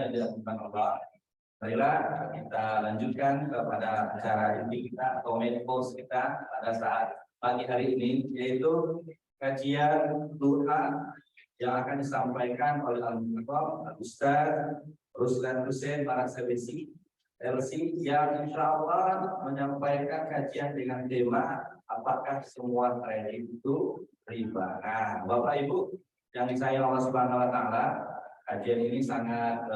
yang dilakukan Allah. Marilah kita lanjutkan kepada acara inti kita atau main course kita pada saat pagi hari ini, yaitu kajian duha yang akan disampaikan oleh Al-Muqaddam Ustaz Ruslan Hussein Marasabesi LC, yang insya Allah menyampaikan kajian dengan tema apakah semua kredit itu riba. Nah, Bapak Ibu yang disayang Allah Subhanahu Wa Taala, kajian ini sangat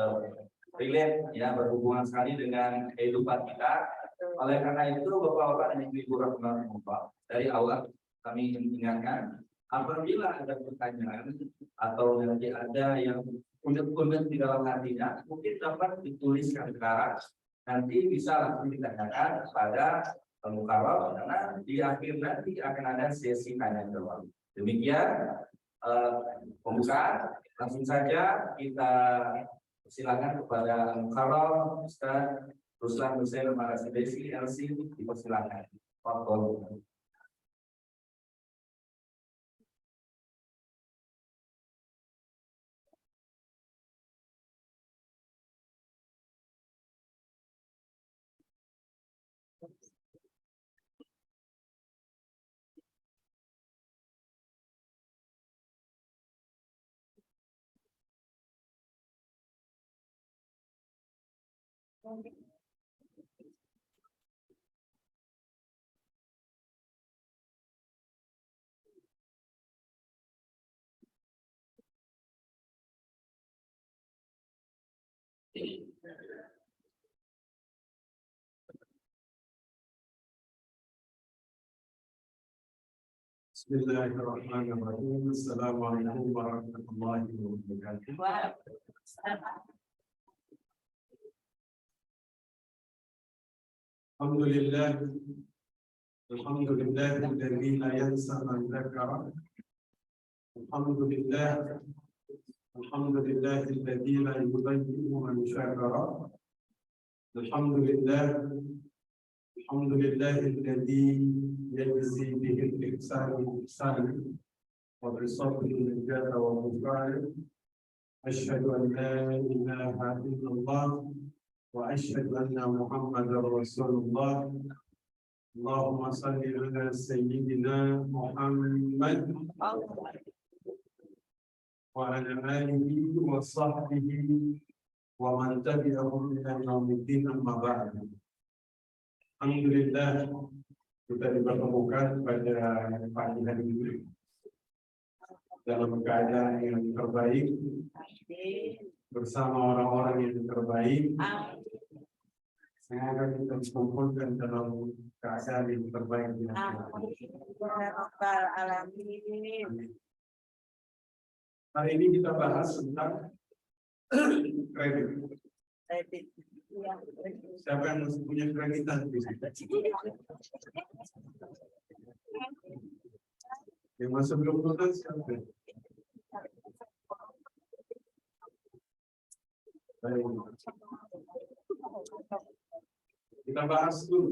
relate ya, berhubungan sekali dengan kehidupan kita. Oleh karena itu, Bapak-bapak dan Ibu rahimahumullah, dari awal kami ingatkan, apabila ada pertanyaan atau nanti ada yang unek-unek di dalam hatinya, mungkin dapat dituliskan sekarang, nanti bisa langsung ditanyakan pada Al-Mukarram, karena di akhir nanti akan ada sesi tanya jawab. Demikian pembukaan, langsung saja kita silakan kepada Al-Mukarram Ustaz Ruslan Hussein Marasabesi LC, dipersilakan. Bismillahirrahmanirrahim. Assalamualaikum warahmatullahi wabarakatuh. Alhamdulillah, alhamdulillah alladzi la yansa man dzakara. Alhamdulillah, alhamdulillah alladzi la yudayyi'u man syakara. Alhamdulillah, alhamdulillah alladzi yajzi bihi al-ihsan ihsan wa bi sabri al-jazaa wa al-ghufran. Asyhadu an la ilaha illallah wa asyhadu anna Muhammadar Rasulullah. Allahumma salli ala sayyidina Muhammad wa ala alihi wa sahbihi wa man tabi'ahum ila yaumiddin, amma ba'd. Alhamdulillah, kita dipertemukan pada pagi hari ini dalam keadaan yang terbaik, bersama orang-orang yang terbaik. Semoga kita dikumpulkan dalam keadaan yang terbaik. Hari ini kita bahas tentang kredit. Siapa yang masih punya kreditan? Yang masih belum lunas siapa? Baik. Kita bahas dulu.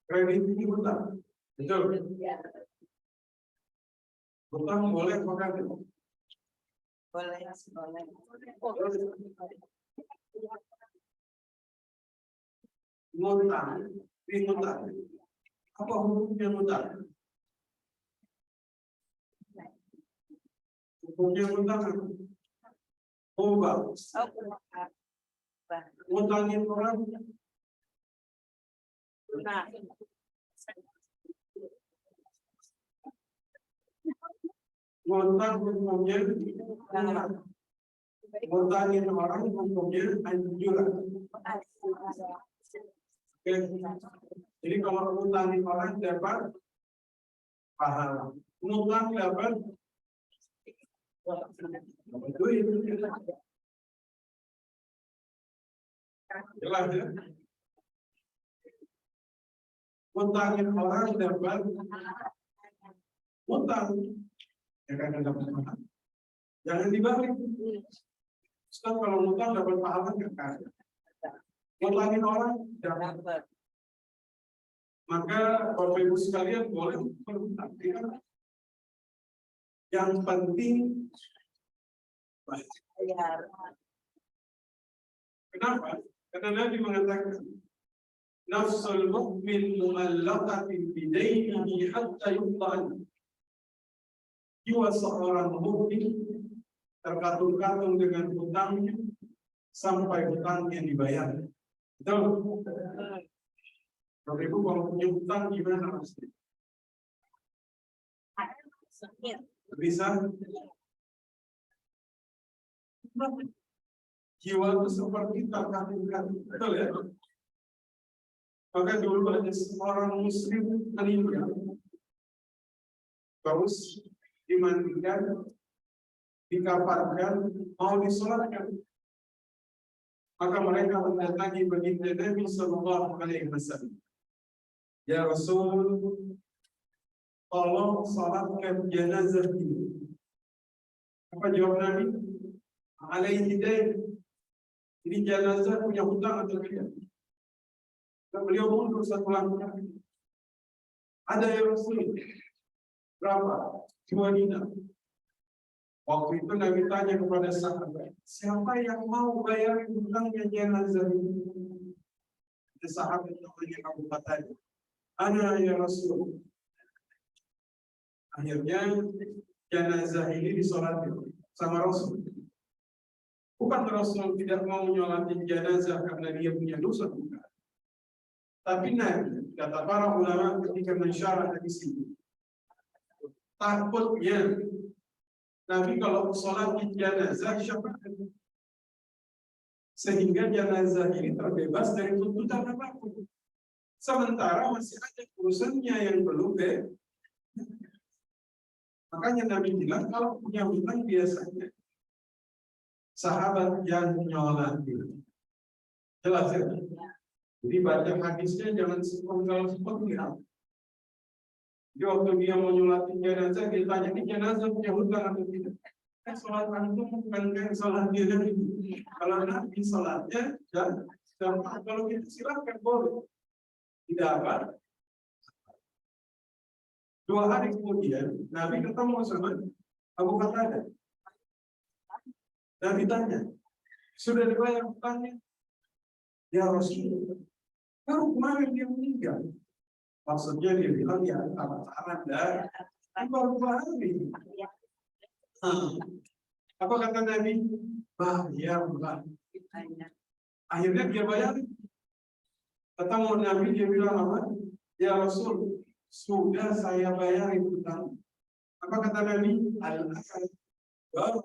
Kredit ini hutang, betul? Hutang boleh apa tidak? Boleh. Ngutang. Apa hukumnya ngutang? Hukumnya ngutang. Ngutangin orang. Nah. Ngutang hukumnya ngutangin orang hukumnya anjuran. Oke. Jadi kalau ngutangin orang dapat pahala, ngutang dapat duit. Jelas ya? Ngutangin orang dapat ngutang, ya kan dapat pahala. Jangan dibalik. Setelah kalau ngutang dapat pahala kan? Ngutangin orang dapat. Maka Bapak Ibu sekalian boleh berhutang. Yang penting bayar. Kenapa? Karena Nabi mengatakan, nafsul mu'min mu'allaqatin bidainihi hatta yuqtan. Jiwa seorang mukmin terkatung-katung dengan hutangnya sampai hutangnya dibayar. Betul? Bapak Ibu kalau punya hutang gimana pasti? Bisa? Jiwa itu seperti terkatung-katung. Betul ya? Maka dulu ada seorang muslim meninggal. Terus dimandikan, dikafarkan, mau disolatkan. Maka mereka mendatangi baginda Nabi Sallallahu Alaihi Wasallam. Ya Rasul, tolong salatkan jenazah ini. Apa jawab Nabi? Alaihi dain. Ini jenazah punya hutang atau tidak? Dan beliau mundur satu langkah. Ada ya Rasul. Berapa? 2 dinar. Waktu itu Nabi tanya kepada sahabat, siapa yang mau bayar hutangnya jenazah ini? Ada sahabat namanya Abu Qatadah. Ana ya Rasul. Akhirnya jenazah ini disolatkan sama Rasul. Bukan Rasul tidak mau nyolatin jenazah karena dia punya dosa, bukan. Tapi Nabi, kata para ulama ketika mensyarah hadis ini, takutnya Nabi kalau sholat di jenazah syafaat, sehingga jenazah ini terbebas dari tuntutan apapun. Sementara masih ada urusannya yang belum Makanya Nabi bilang kalau punya hutang biasanya sahabat yang nyolatin. Jelas ya? Jadi baca hadisnya jangan sepenggal-sepenggal. Jadi waktu dia mau nyolatin jenazah, dia tanya, ini jenazah punya hutang atau tidak? Sholat antum bukan kayak sholat dia itu. Kalau Nabi sholatnya, dan kalau kita silakan boleh. Tidak apa. 2 hari kemudian, Nabi ketemu sama Abu Qatadah. Nabi tanya, sudah dibayar hutangnya? Ya Rasul, baru kemarin dia meninggal. Maksudnya dia bilang ya salah dan baru hari. Apa kata Nabi? Bayarlah. Akhirnya dia bayar. Ketemu Nabi dia bilang apa? Ya Rasul, sudah saya bayar hutang. Apa kata Nabi? Al-akan baru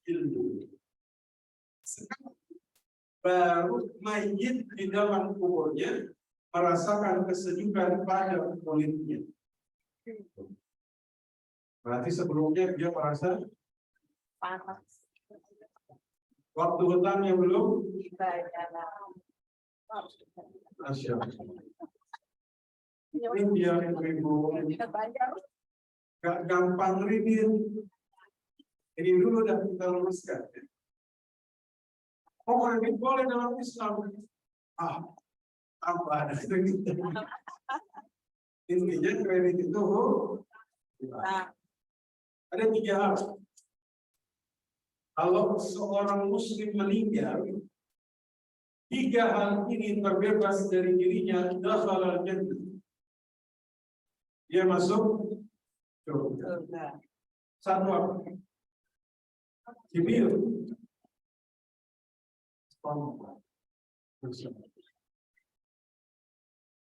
ilmu. Sekarang baru mayit di dalam kuburnya merasakan kesejukan pada kulitnya. Berarti sebelumnya dia merasa panas. Waktu hutangnya belum. Masya Allah. Ini dia ibu. Gak gampang ribet. Ini dulu dah kita luruskan. Orang ini boleh dalam Islam. Apa ada kredit? Intinya kredit itu ada 3 hal. Kalau seorang muslim meninggal, 3 hal ini terbebas dari dirinya, dakhala al-jannah. Dia masuk surga. 1 apa? Jibril.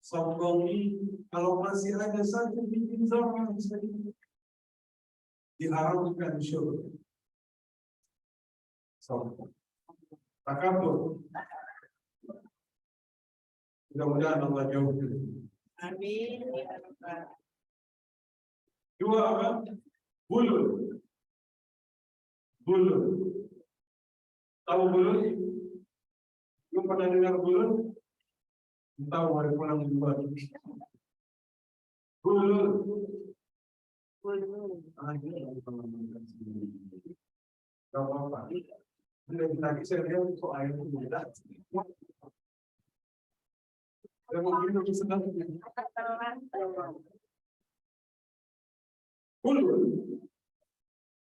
Sombong ini kalau masih ada satu bikin zaman diharamkan syurga. Sombong. Takabur. Mudah-mudahan Allah jauhkan. Amin. 2 apa? Bulul. Bulul. Tahu bulul? Belum pernah dengar bulul? Tahu hari pulang dua. Bulul. Gak apa-apa. Dari tadi saya lihat kok air itu beda. Saya mau minum sedang. Bulul.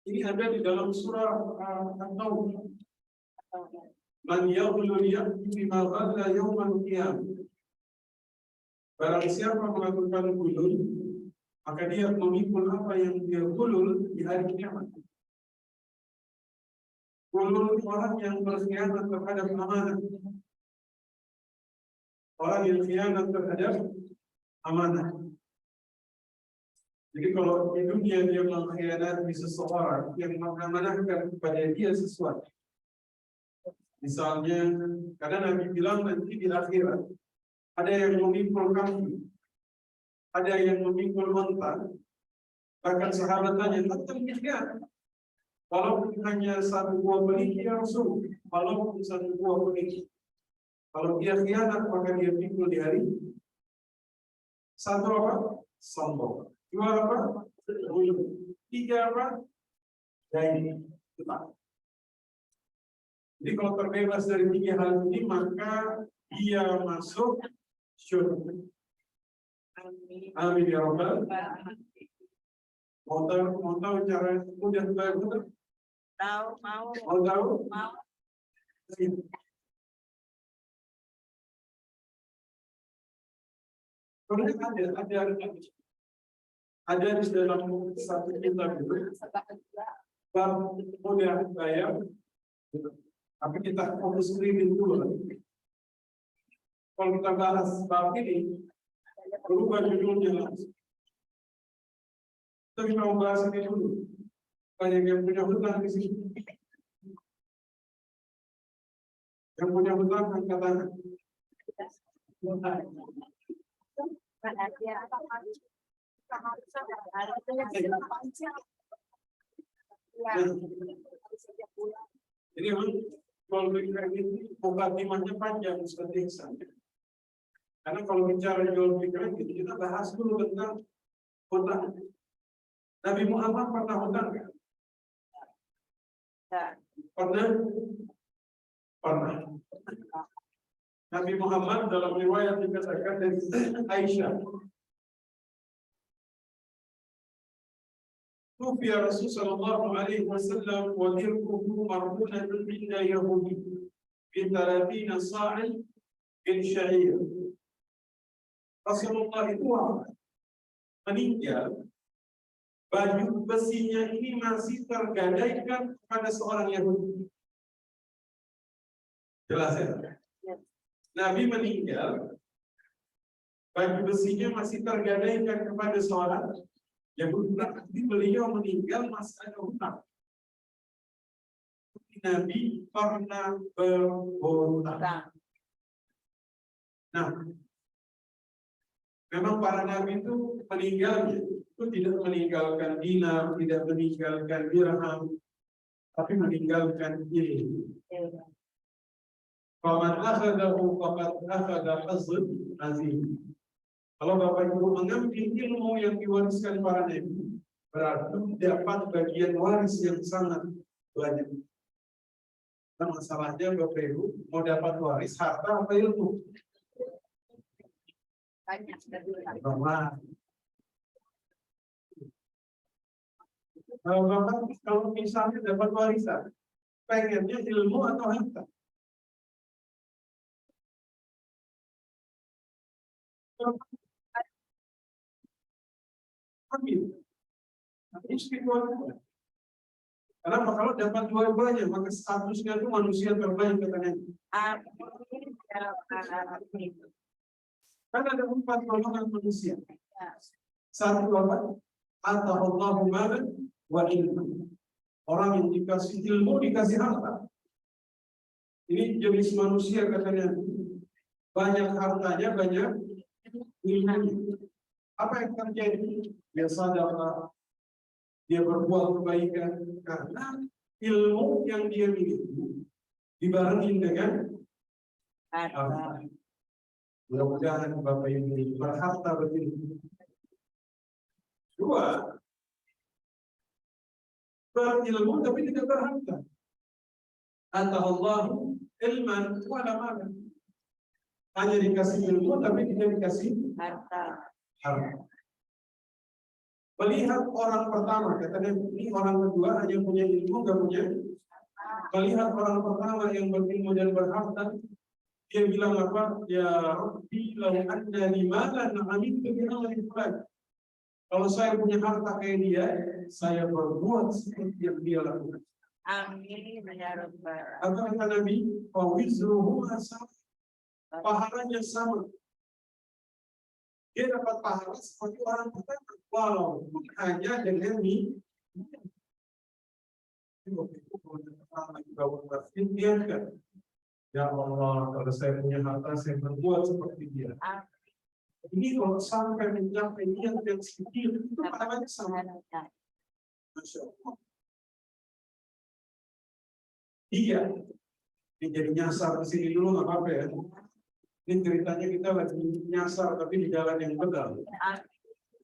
Ini ada di dalam surah An-Nahl. Man yaghlul ya'ti bima ghalla yaumal qiyamah. Barang siapa melakukan gulul, maka dia memikul apa yang dia gulul di hari kiamat. Gulul orang yang berkhianat terhadap amanah. Orang yang khianat terhadap amanah. Jadi kalau di dunia dia mengkhianati seseorang yang mengamanahkan kepada dia sesuatu. Misalnya, karena Nabi bilang nanti di akhirat ada yang memikul kambing, ada yang memikul unta. Bahkan sahabat tanya, "Tentunya, walaupun hanya satu buah benih ya Rasul, walaupun satu buah benih. Kalau dia khianat maka dia pikul di hari satu apa? Sombong. Dua apa? Tiga apa? Dain. Jadi kalau terbebas dari tiga hal ini maka dia masuk surga. Amin ya Rabbal. Mau tahu cara mudah betul? Tahu, mau. Mau tahu? Mau. Kemudian ada di dalam satu kitab itu bab mudah bayar. Tapi kita fokus reading dulu. Kalau kita bahas bab ini, berubah judulnya langsung. Kita mau bahas ini dulu. Banyak yang punya hutang di sini. Yang punya hutang angkat tangan. Jadi kalau ini mukadimahnya panjang seperti itu. Karena kalau bicara jual beli kredit kita bahas dulu tentang hutang. Nabi Muhammad pernah hutang nggak? Pernah? Pernah. Nabi Muhammad dalam riwayat dikatakan dari Aisyah. Tufiya Rasul sallallahu alaihi wasallam wa dirkuhu marhunatun minna Yahudi bi 30 sa'i min sya'ir. Rasulullah itu meninggal, baju besinya ini masih tergadaikan pada seorang Yahudi. Jelas ya? Nabi meninggal, baju besinya masih tergadaikan kepada seorang Yahudi. Berarti beliau meninggal masih ada hutang. Nabi pernah berhutang. Nah, memang para nabi itu meninggalnya itu tidak meninggalkan dinar, tidak meninggalkan dirham, tapi meninggalkan ilmu. Faman akhadahu faqad akhada hazzan azim. Kalau Bapak Ibu mengambil ilmu yang diwariskan para nabi, berarti dapat bagian waris yang sangat banyak. Nah, masalahnya Bapak Ibu mau dapat waris harta apa ilmu? Banyak. Kalau misalnya dapat warisan, pengennya ilmu atau harta? Ambil. Kenapa? Kalau dapat dua-duanya, maka statusnya itu manusia terbaik katanya. Kan ada 4 golongan manusia. Satu apa? Atahullahu malan wa ilmu. Orang yang dikasih ilmu, dikasih harta. Ini jenis manusia katanya. Banyak hartanya, banyak ilmu. Apa yang terjadi? Dia sadar, dia berbuat kebaikan karena ilmu yang dia miliki dibarengi dengan harta. Mudah-mudahan Bapak Ibu berharta betul. Dua, berilmu tapi tidak berharta. Atahullahu ilman wa la malan. Hanya dikasih ilmu tapi tidak dikasih harta. Melihat orang pertama, katanya ini orang kedua hanya punya ilmu, nggak punya melihat orang pertama yang berilmu dan berharta, dia bilang apa? Ya Rabbi, lau anna limalan amiltu bi amalin fulan. Kalau saya punya harta kayak dia, saya berbuat seperti yang dia lakukan. Amin ya rabbal Atau kata Nabi, "Fawizruhu asam." Pahalanya sama. Dia dapat pahala seperti orang pertama, walaupun hanya dengan dia kan. Ya Allah, kalau saya punya harta, saya berbuat seperti dia. Ini kalau sampai mencapai niat yang sedikit, itu pahalanya sama. Masya Allah. Iya, ini jadi nyasar di sini dulu nggak apa-apa ya. Ini ceritanya kita lagi nyasar tapi di jalan yang benar.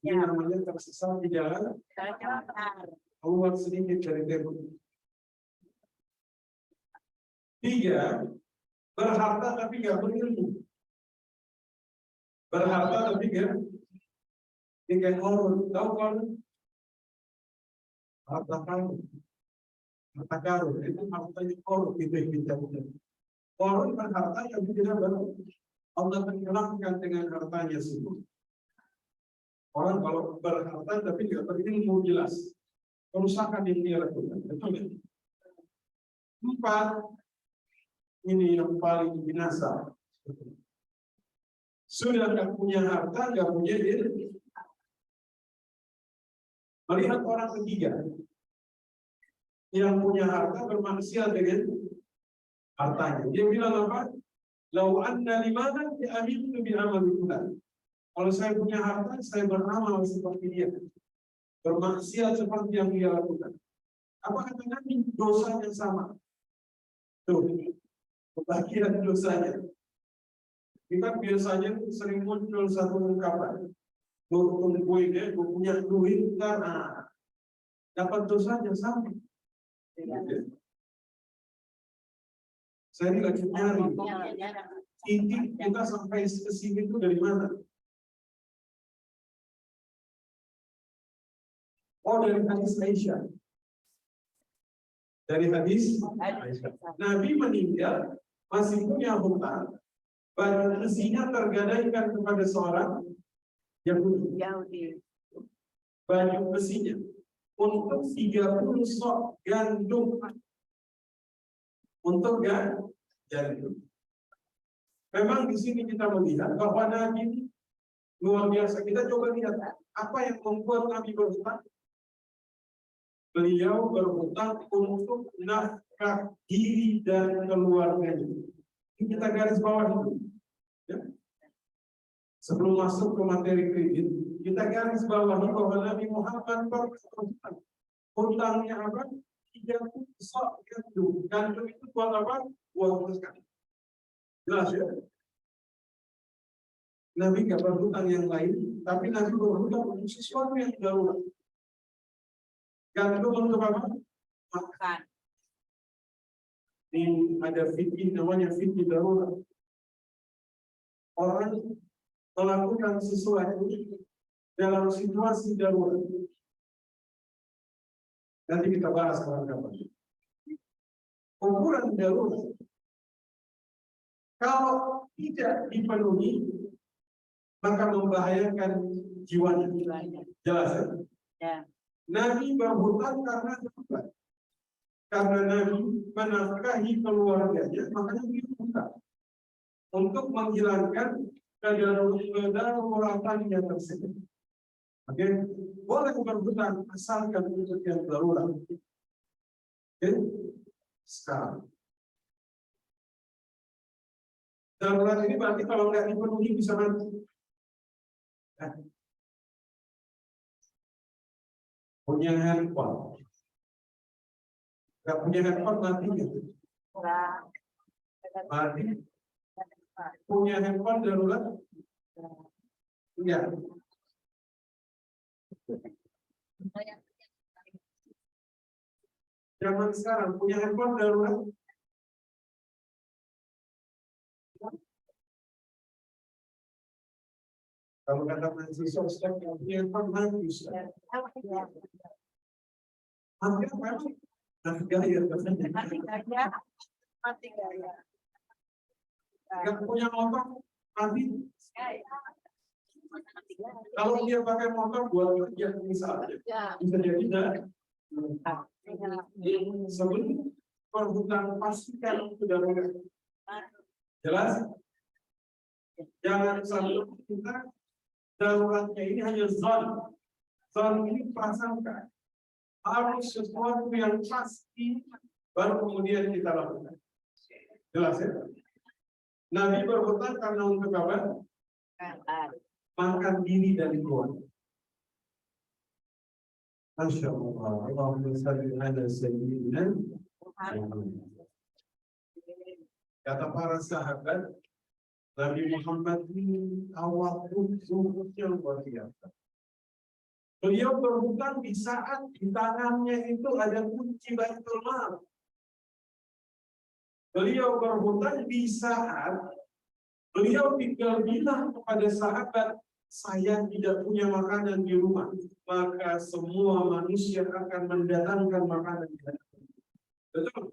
Ini namanya tersesat di jalan keluar sedikit dari tembok. 3, berharta tapi nggak berilmu. Berharta tapi nggak kayak korun. Tahu korun? Harta karun. Harta karun itu hartanya korun itu yang kita punya. Korun berharta tapi tidak berilmu. Allah tenggelamkan dengan hartanya semua. Orang kalau berharta tapi tidak berilmu jelas kerusakan yang dia lakukan. Betul. 4, ini yang paling binasa. Sudah nggak punya harta, nggak punya diri. Melihat orang ketiga yang punya harta bermaksiat dengan hartanya. Dia bilang apa? Lau anna limanan bi'amiltu bi'amali fulan. Kalau saya punya harta, saya beramal seperti dia. Bermaksiat seperti yang dia lakukan. Apa kata Nabi? Dosa yang sama. Tuh, kebahagiaan dosanya. Kita biasanya sering muncul satu ungkapan. Gue punya duit, karena dapat dosanya sama. Saya ini lagi nyari titik kita sampai ke sini itu dari mana? Oh, dari hadis Aisyah. Dari hadis Aisyah. Nabi meninggal masih punya hutang, baju besinya tergadaikan kepada seorang Yahudi. Baju besinya untuk 30 sok gandum. Untuk gandum. Memang di sini kita melihat bahwa Nabi luar biasa. Kita coba lihat apa yang membuat Nabi berhutang. Beliau berhutang untuk nafkah diri dan keluarganya. Ini kita garis bawah dulu. Ya. Sebelum masuk ke materi kredit, kita garis bawahi bahwa Nabi Muhammad berhutang. Hutangnya apa? 30 sok gandum. Gandum itu buat apa? Buat sekali. Jelas ya? Nabi nggak berhutang yang lain, tapi Nabi berhutang untuk sesuatu yang darurat. Gandum untuk apa? Makan. Ini ada fikih namanya fikih darurat. Orang melakukan sesuatu dalam situasi darurat. Nanti kita bahas kapan-kapan. Ukuran darurat kalau tidak dipenuhi maka membahayakan jiwanya. Jelas ya? Nabi berhutang karena darurat. Karena Nabi menafkahi keluarganya, makanya dia berhutang untuk menghilangkan kedaruratan yang tersebut. Oke, boleh berhutang asalkan untuk yang darurat. Oke, sekarang darurat ini berarti kalau nggak dipenuhi bisa mati. Punya handphone, nggak punya handphone mati gitu. Mati. Punya handphone darurat? Iya. Zaman sekarang punya handphone darurat? Kalau kata mahasiswa Ustaz, yang punya handphone mati. Hampir apa? Mati gaya. Mati gaya. Mati gaya. Yang punya motor mati. Gaya. Kalau dia pakai motor buat kerja misalnya, bisa jadi sebelum perhutang pastikan sudah mulai. Jelas? Jangan sampai kita daruratnya ini hanya zon. Zon ini prasangka. Harus sesuatu yang pasti baru kemudian kita lakukan. Jelas ya? Nabi berhutang karena untuk apa? Makan diri dari keluarga. Masya Allah. Allahumma salli ala sayyidina Muhammad. Kata para sahabat, Nabi Muhammad ini awal zuhudnya luar biasa. Beliau berhutang di saat di tangannya itu ada kunci Baitul Mal. Beliau berhutang di saat beliau tinggal bilang kepada sahabat, saya tidak punya makanan di rumah, maka semua manusia akan mendatangkan makanan di hadapan. Betul?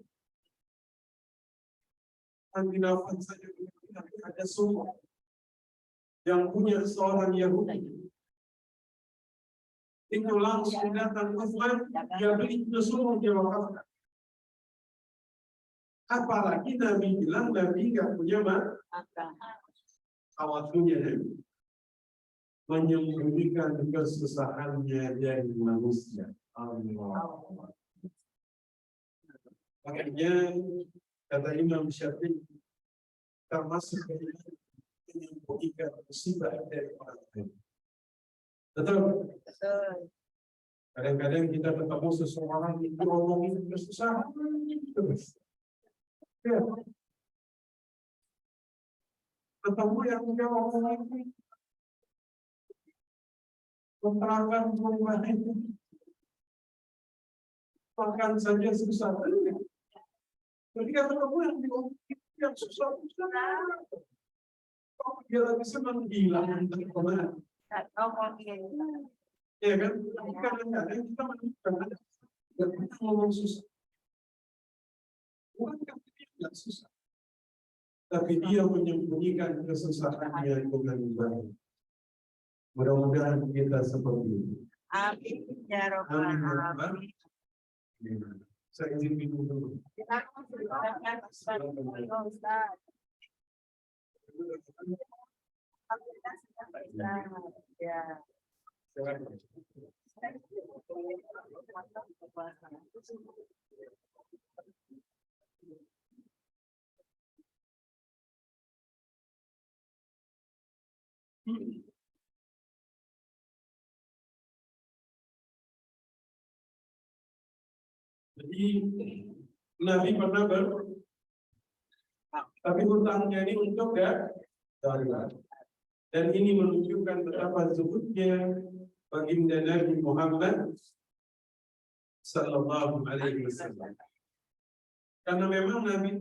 Nanti nafas saja ada semua yang punya seorang Yahudi. Itu langsung datang Utsman, dia beli itu semua dia wakafkan. Apalagi Nabi bilang Nabi nggak punya khawatirnya menyembunyikan kesusahannya dari manusia. Allah. Makanya kata Imam Syafi'i termasuk menyembunyikan musibah dari orang lain. Betul. Kadang-kadang kita ketemu seseorang itu ngomongin kesusahan terus. Ya. Ketemu yang dia ngomongin kontrakan rumah itu makan saja susah. Jadi ketemu yang diomongin yang susah. Kok dia lagi senang bilang tentang kemana? Ya kan? Kadang-kadang kita menemukan kita ngomong susah. Bukan karena dia tidak susah, tapi dia menyembunyikan kesusahannya dengan baik. Mudah-mudahan kita seperti itu. Amin ya rabbal alamin. Saya izin minum dulu. Ya. Jadi Nabi pernah tapi hutangnya ini untuk darurat. Dan ini menunjukkan betapa zuhudnya baginda Nabi Muhammad Sallallahu Alaihi Wasallam. Karena memang Nabi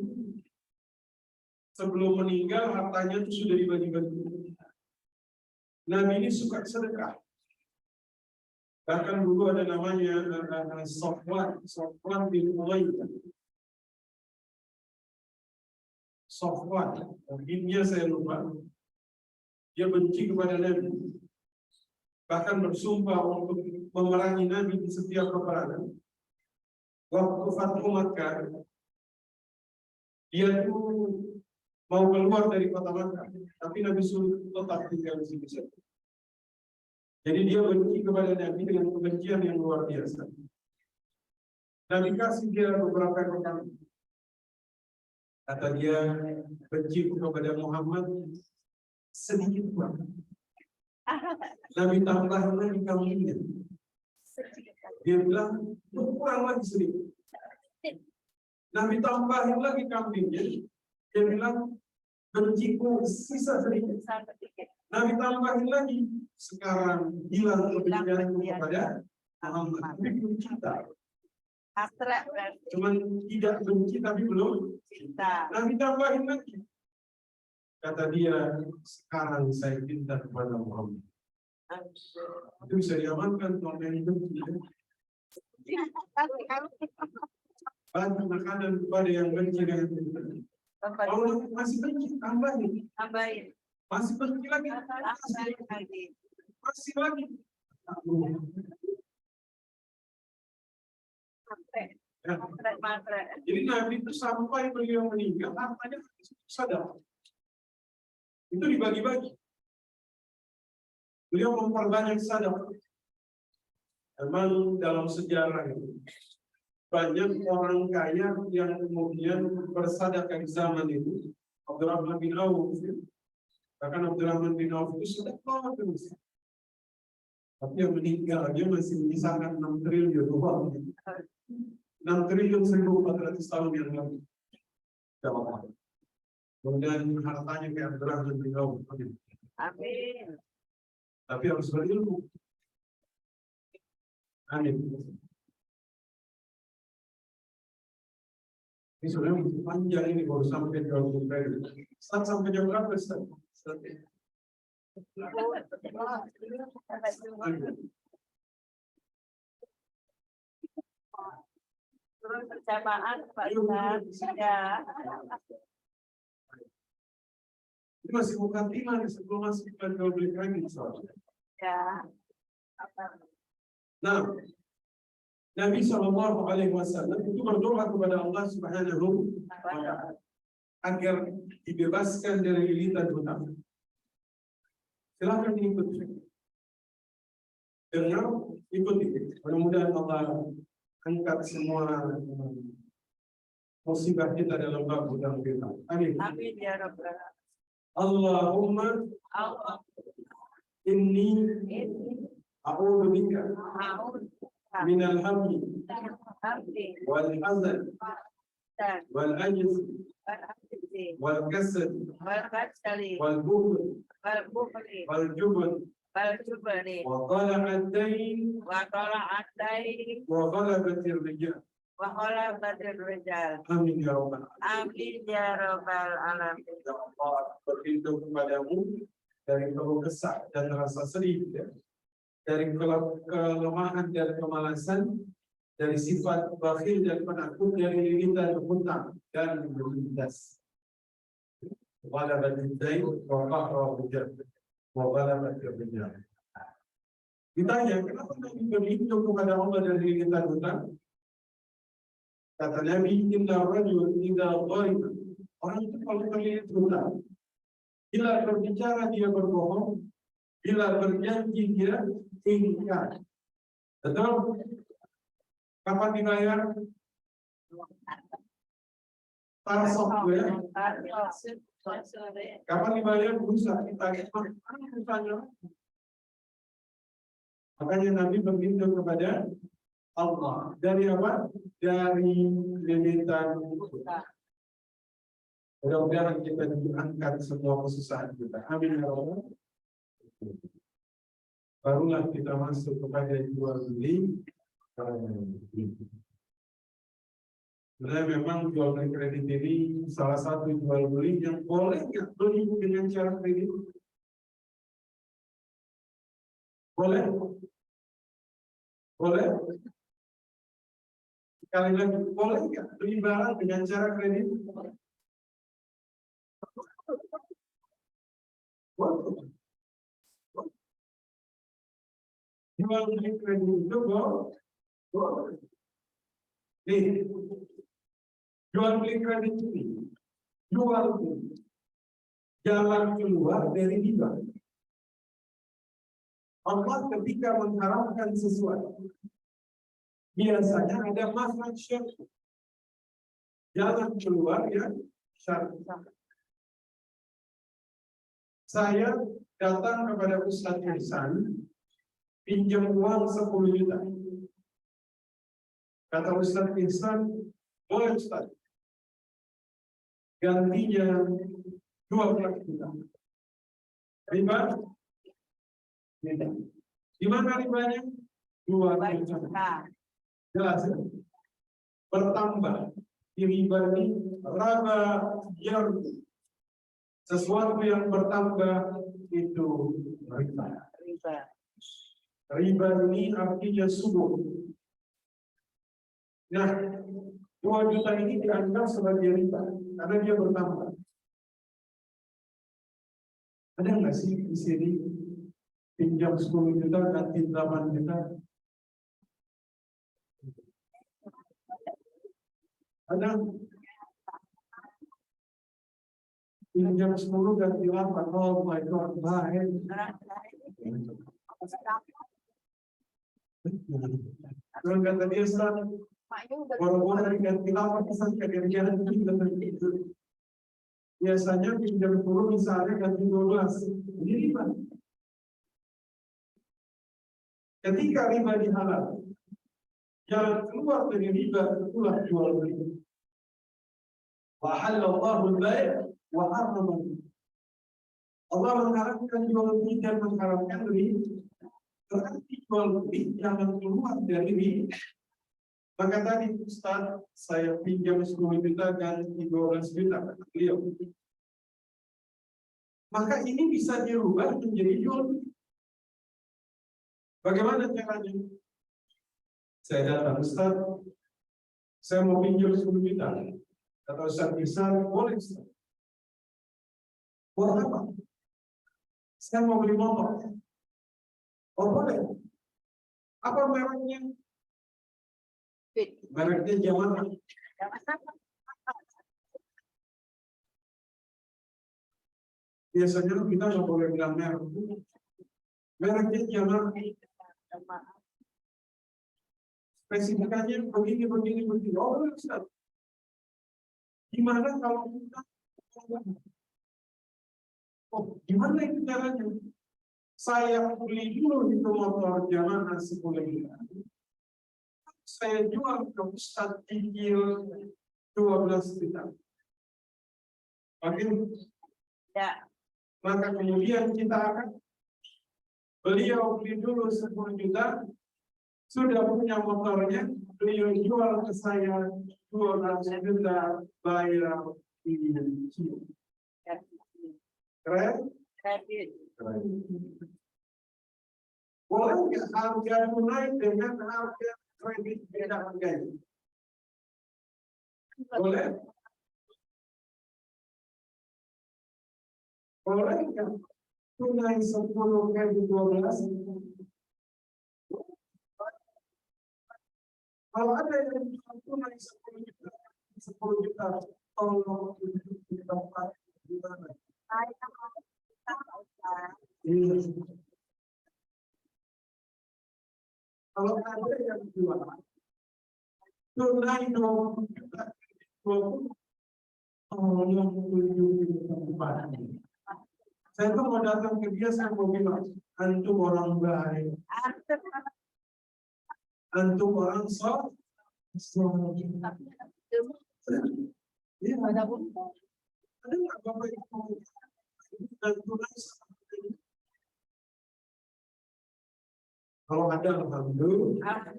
sebelum meninggal hartanya itu sudah dibagi-bagi. Nabi ini suka sedekah. Bahkan dulu ada namanya Sofwan bin Umayyah. Sofwan, mungkinnya saya lupa. Dia benci kepada Nabi. Bahkan bersumpah untuk memerangi Nabi di setiap peperangan. Waktu Fathu Makkah, dia itu mau keluar dari kota Makkah, tapi Nabi suruh tetap tinggal di situ. Jadi dia benci kepada Nabi dengan kebencian yang luar biasa. Nabi kasih dia beberapa perkara. Kata dia, benci kepada Muhammad sedikit banget. Nabi tambahin lagi kambingnya. Dia bilang, kurang lagi sedikit. Nabi tambahin lagi kambingnya. Dia bilang, benciku sisa sedikit. Nabi tambahin lagi. Sekarang hilang kebencianku kepada Muhammad. Tapi belum cinta. Cuman tidak benci tapi belum cinta. Nabi tambahin lagi. Kata dia, sekarang saya cinta kepada Muhammad. Itu bisa diamankan kalau yang benci. Bagi makanan kepada yang benci dengan kita. Kalau masih benci, tambahin. Tambahin. Masih benci lagi. Tambahin lagi. Masih lagi. Matre. Jadi Nabi itu sampai beliau meninggal, hartanya sadar. Itu dibagi-bagi. Beliau memperbanyak sadar. Memang dalam sejarah itu banyak orang kaya yang kemudian bersedekah di zaman itu. Abdurrahman bin Auf, bahkan Abdurrahman bin Auf itu sudah tua terus. Tapi yang meninggal dia masih menyisakan 6 triliun uang. 6 triliun 1.400 tahun yang lalu. Kemudian hartanya kayak Abdurrahman bin Auf. Amin. Tapi harus berilmu. Amin. Ini sebenarnya panjang ini baru sampai jam berapa? Sampai jam berapa? Turun percamaan Pak Ustaz. Ya. Ini masih bukan timah sebelum masuk ke publik lagi soalnya. Ya. Nah, Nabi SAW itu berdoa kepada Allah Subhanahu wa Ta'ala agar dibebaskan dari lilitan hutang. Silakan ikuti. Dengar, ikuti. Mudah-mudahan Allah angkat semua musibah kita dalam bab hutang kita. Amin. Amin ya Rabbal. Allahumma Allah. inni a'udzu bika min al-hammi wal hazan wal ajz wal kasal wal bukhl wal jubn wa qala'at dayn wa ghalabatir rijal. Amin ya rabbal Amin ya Rabbal alamin. Ya Allah, berlindung kepadamu dari keluh kesah dan rasa sedih, ya. Dari kelemahan dan kemalasan, dari sifat bakhil dan penakut, dari lilitan hutang dan melindas. Ghalabatil dayn wa qahra rijal wa ghalabatir rijal. Ditanya, kenapa Nabi berlindung kepada Allah dari lilitan hutang? Kata Nabi, inna rajul idza dhariba. Orang itu kalau terlilit hutang, bila berbicara dia berbohong, bila berjanji dia ingkar. Betul? Kapan dibayar? Tarsok ya. Kapan dibayar? Lusa kita. Makanya Nabi berlindung kepada Allah. Dari apa? Dari lilitan hutang. Mudah-mudahan kita diangkat semua kesusahan kita. Amin ya Allah. Barulah kita masuk kepada jual beli. Sebenarnya memang jual beli kredit ini salah satu jual beli yang boleh nggak beli dengan cara kredit? Boleh? Boleh? Sekali lagi, boleh nggak beli barang dengan cara kredit? Jual beli kredit itu boleh. Nih, jual beli kredit ini, jual beli jalan keluar dari riba. Allah ketika mengharamkan sesuatu, biasanya ada makhraj syar'i. Jalan keluar yang syar'i. Saya datang kepada Ustaz Ihsan, pinjam uang 10 juta. Kata Ustaz Ihsan, boleh Ustaz, gantinya 12 juta. Riba? Tidak. Di mana ribanya? 2 juta. Jelas ya? Bertambah. Di riba ini raba yarbu. Sesuatu yang bertambah itu riba. Riba ini artinya subur. Nah, 2 juta ini dianggap sebagai riba karena dia bertambah. Ada nggak sih di sini pinjam 10 juta ganti 8 juta? Ada pinjam 10 ganti 8? Oh my God, baik. Kalau kata dia Ustaz, orang-orang ganti 8 pesan kerjaan itu. Biasanya pinjam 10 misalnya ganti 12. Ini riba. Ketika riba dihalal, jalan keluar dari riba itulah jual beli. Wa halallahu al-bay' wa harrama. Allah mengharamkan jual beli dan mengharamkan riba. Berarti jual beli jangan keluar dari riba. Maka tadi Ustaz, saya pinjam 10 juta ganti 12 juta kata beliau. Maka ini bisa dirubah menjadi jual beli. Bagaimana caranya? Saya datang, Ustaz, saya mau pinjam 10 juta. Kata Ustaz bisa, boleh Ustaz. Boleh apa? Saya mau beli motor. Oh boleh. Apa mereknya? Mereknya Yamaha. Biasanya kita nggak boleh bilang merek. Mereknya Yamaha. Spesifikasinya begini. Oh, Ustaz. Gimana kalau kita? Oh, gimana itu caranya? Saya beli dulu itu motor Yamaha 10 juta. Saya jual ke Ustaz cicil 12 juta. Makin Ya. maka kemudian kita akan beliau beli dulu 10 juta, sudah punya motornya, beliau jual ke saya 12 juta, bayar cicil. Keren? Kredit. Boleh nggak harga tunai dengan harga kredit beda harganya? Boleh? Boleh nggak tunai 10 kredit 12? Kalau ada yang tunai 10 juta, tolong kita gimana? Kalau ada yang jual tunai 20 juta, 20, tolong tunjukin kepada. Saya tuh mau datang ke dia, saya mau bilang, antum orang baik, antum orang sok. Iya, ada nggak bapak ibu dan tunai seperti ini? Kalau ada, alhamdulillah. Ada.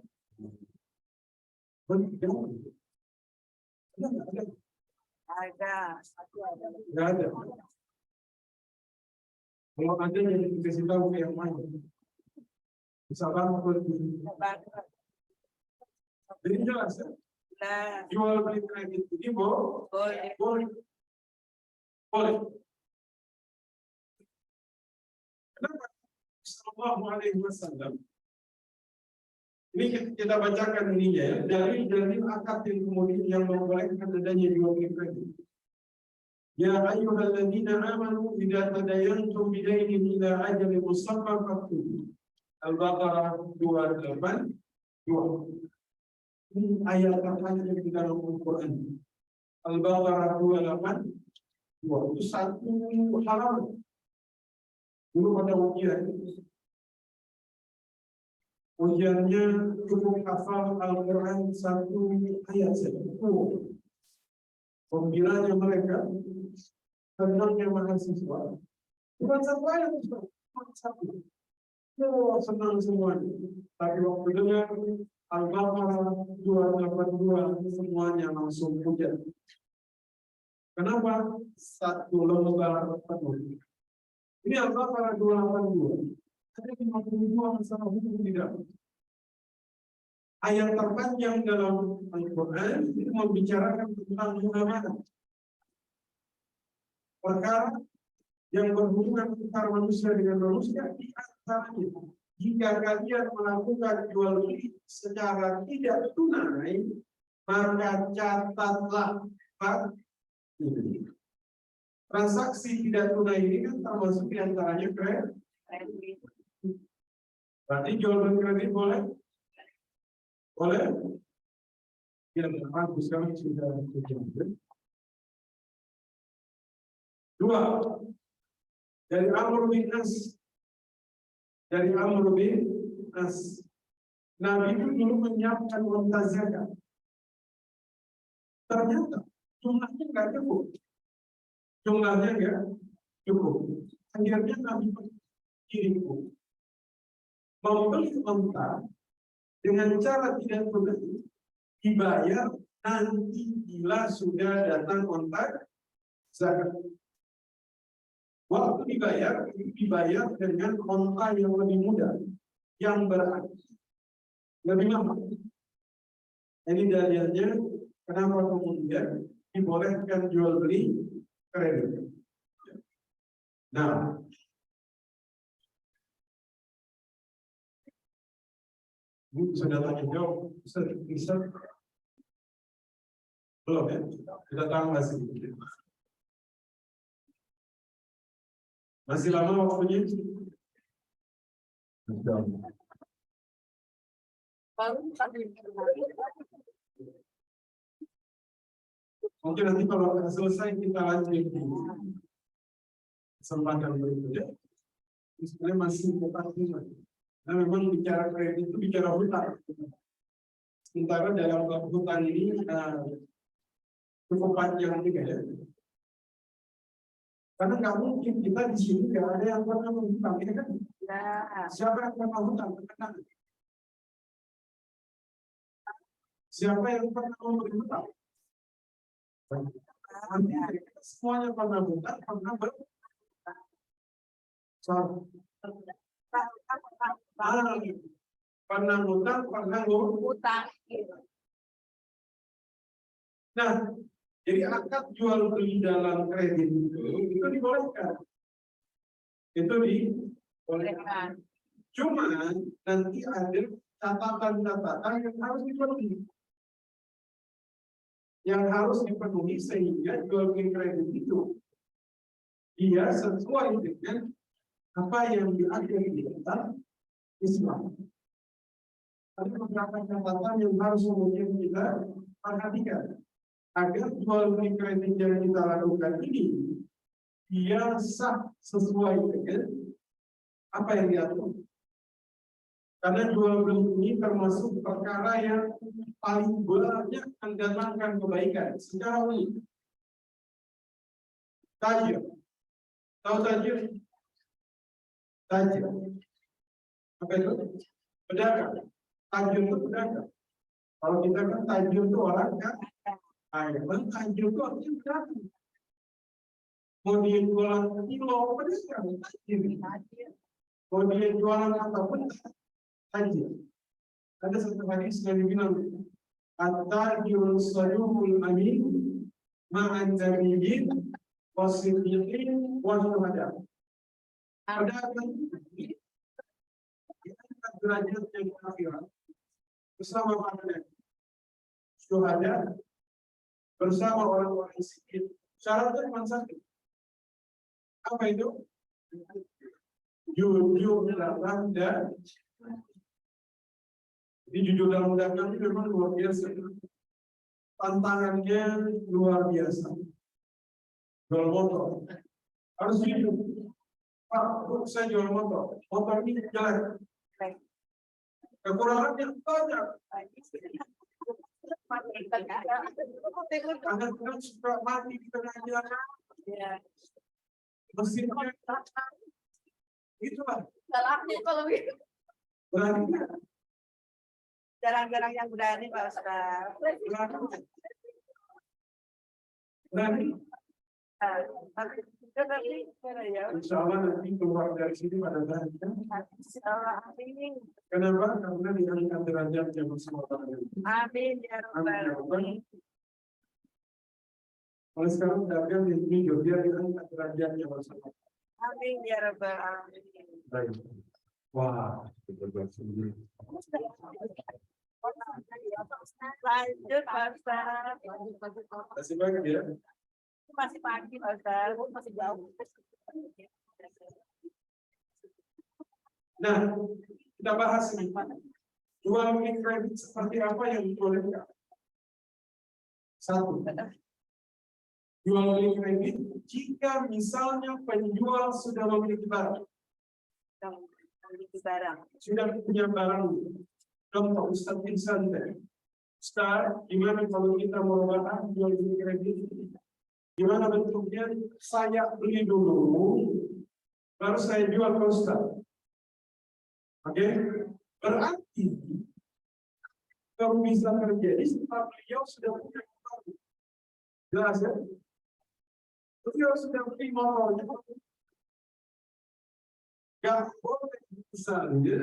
Nggak ada. Kalau ada yang dikasih tahu ke yang mana? Misalkan jadi jelas ya. Nah, Jual beli kredit ini boleh. Kenapa? Sallallahu alaihi wasallam. Ini kita bacakan ininya ya. Dari akad yang kemudian yang membolehkan adanya jual beli kredit. Ya ayyuhalladzina amanu idza tadayantum bidainin ila ajalin musamman faktubu. Al-Baqarah 282. Ini ayat terkait di dalam Al-Quran. Al-Baqarah 282. Itu satu halaman. Dulu pada ujiannya cukup hafal Al-Quran satu ayat saja. Pembelanya mereka, senangnya mahasiswa. Bukan satu ayat, bukan satu. Oh, senang semuanya. Tapi waktu dengar Al-Baqarah 282 semuanya langsung hujan. Kenapa? Satu lembar penuh. Ini Al-Baqarah 282. Ada 52 masalah hukum tidak. ayat terpanjang dalam Al-Quran itu membicarakan tentang muamalah. Perkara yang berhubungan antara manusia dengan manusia di antaranya. Jika kalian melakukan jual beli secara tidak tunai, maka catatlah ini. Transaksi tidak tunai ini kan termasuk di antaranya kredit. Berarti jual beli kredit boleh? Boleh? Ya, bagus kami sudah tujuan. Dua, dari Amr bin As. Dari Amr bin As. Nabi itu dulu menyiapkan unta zakat. Ternyata jumlahnya nggak cukup. Jumlahnya nggak cukup. Akhirnya Nabi kirimku membeli unta dengan cara tidak tunai, dibayar nanti bila sudah datang unta zakat. Waktu dibayar dengan unta yang lebih mudah, yang berarti lebih mahal. Ini dalilnya kenapa kemudian dibolehkan jual beli kredit. Nah, ini sudah tanya jawab, bisa belum ya? Kita tambah sedikit. Masih lama waktunya? Mungkin nanti kalau selesai kita lanjut di kesempatan berikutnya. Sebenarnya masih tetap lima. Nah, memang bicara kredit itu bicara hutang. Sementara dalam hutang ini cukup panjang juga ya. Karena nggak mungkin kita di sini nggak ada yang pernah menghutang, ya kan? Siapa yang pernah hutang? Siapa yang pernah memberi hutang? Semuanya pernah hutang, pernah pernah hutang, pernah hutang. Nah, jadi akad jual beli dalam kredit itu dibolehkan. Itu dibolehkan. Cuma nanti ada catatan-catatan yang harus dipenuhi. Yang harus dipenuhi sehingga jual beli kredit itu dia sesuai dengan apa yang diatur di dalam Islam. Ada beberapa catatan yang harus kemudian kita perhatikan agar jual beli kredit yang kita lakukan ini dia sah sesuai dengan apa yang diatur. Karena jual beli ini termasuk perkara yang paling banyak mendatangkan kebaikan secara umum. Tajir, tahu tajir? Tajir, apa itu? Pedagang. Tajir itu pedagang. Kalau kita kan tajir itu orang kan, memang tajir itu artinya pedagang. Mau dia jualan kilo, pedagang, tajir. Mau dia jualan apapun, tajir. Ada satu hadis yang dibilang at-tajirul saduqul amin ma'an nabiyyin wasiddiqin wa syuhada. Pedagang derajat yang akhirat bersama para syuhada, bersama orang-orang siddiq. Syaratnya cuma satu. Apa itu? Jujur dalam dan jadi jujur dalam dagang itu memang luar biasa. Tantangannya luar biasa. Jual motor harus jujur. Pak, saya jual motor. Motor ini jelek. Kekurangannya banyak. Kadang-kadang suka mati di tengah jalan. Mesinnya itulah. Salahnya kalau gitu. Berani. Jarang-jarang yang berani Pak Ustaz. Berani. Insya Allah nanti keluar dari sini pada derajat. Amin. Kenapa? Karena diangkat derajatnya bersama Allah. Amin ya rabbal alamin. Oleh sekarang dagang di sini Jogja diangkat derajatnya bersama. Amin ya rabbal alamin. Baik. Wah, betul sendiri. Lanjut Pak Ustaz. Masih banyak ya. Masih pagi Pak Ustaz. Masih jauh. Nah, kita bahas ini. Jual beli kredit seperti apa yang dibolehkan? Satu, jual beli kredit jika misalnya penjual sudah memiliki barang, Memiliki barang. sudah punya barang. Contoh Ustaz Insan tadi. Ustaz, gimana kalau kita mau barang jual beli kredit? Gimana bentuknya? Saya beli dulu, baru saya jual ke Ustaz. Oke, berarti kalau bisa terjadi setelah beliau sudah punya motor. Jelas ya? Beliau sudah beli motornya. Gak boleh misalnya,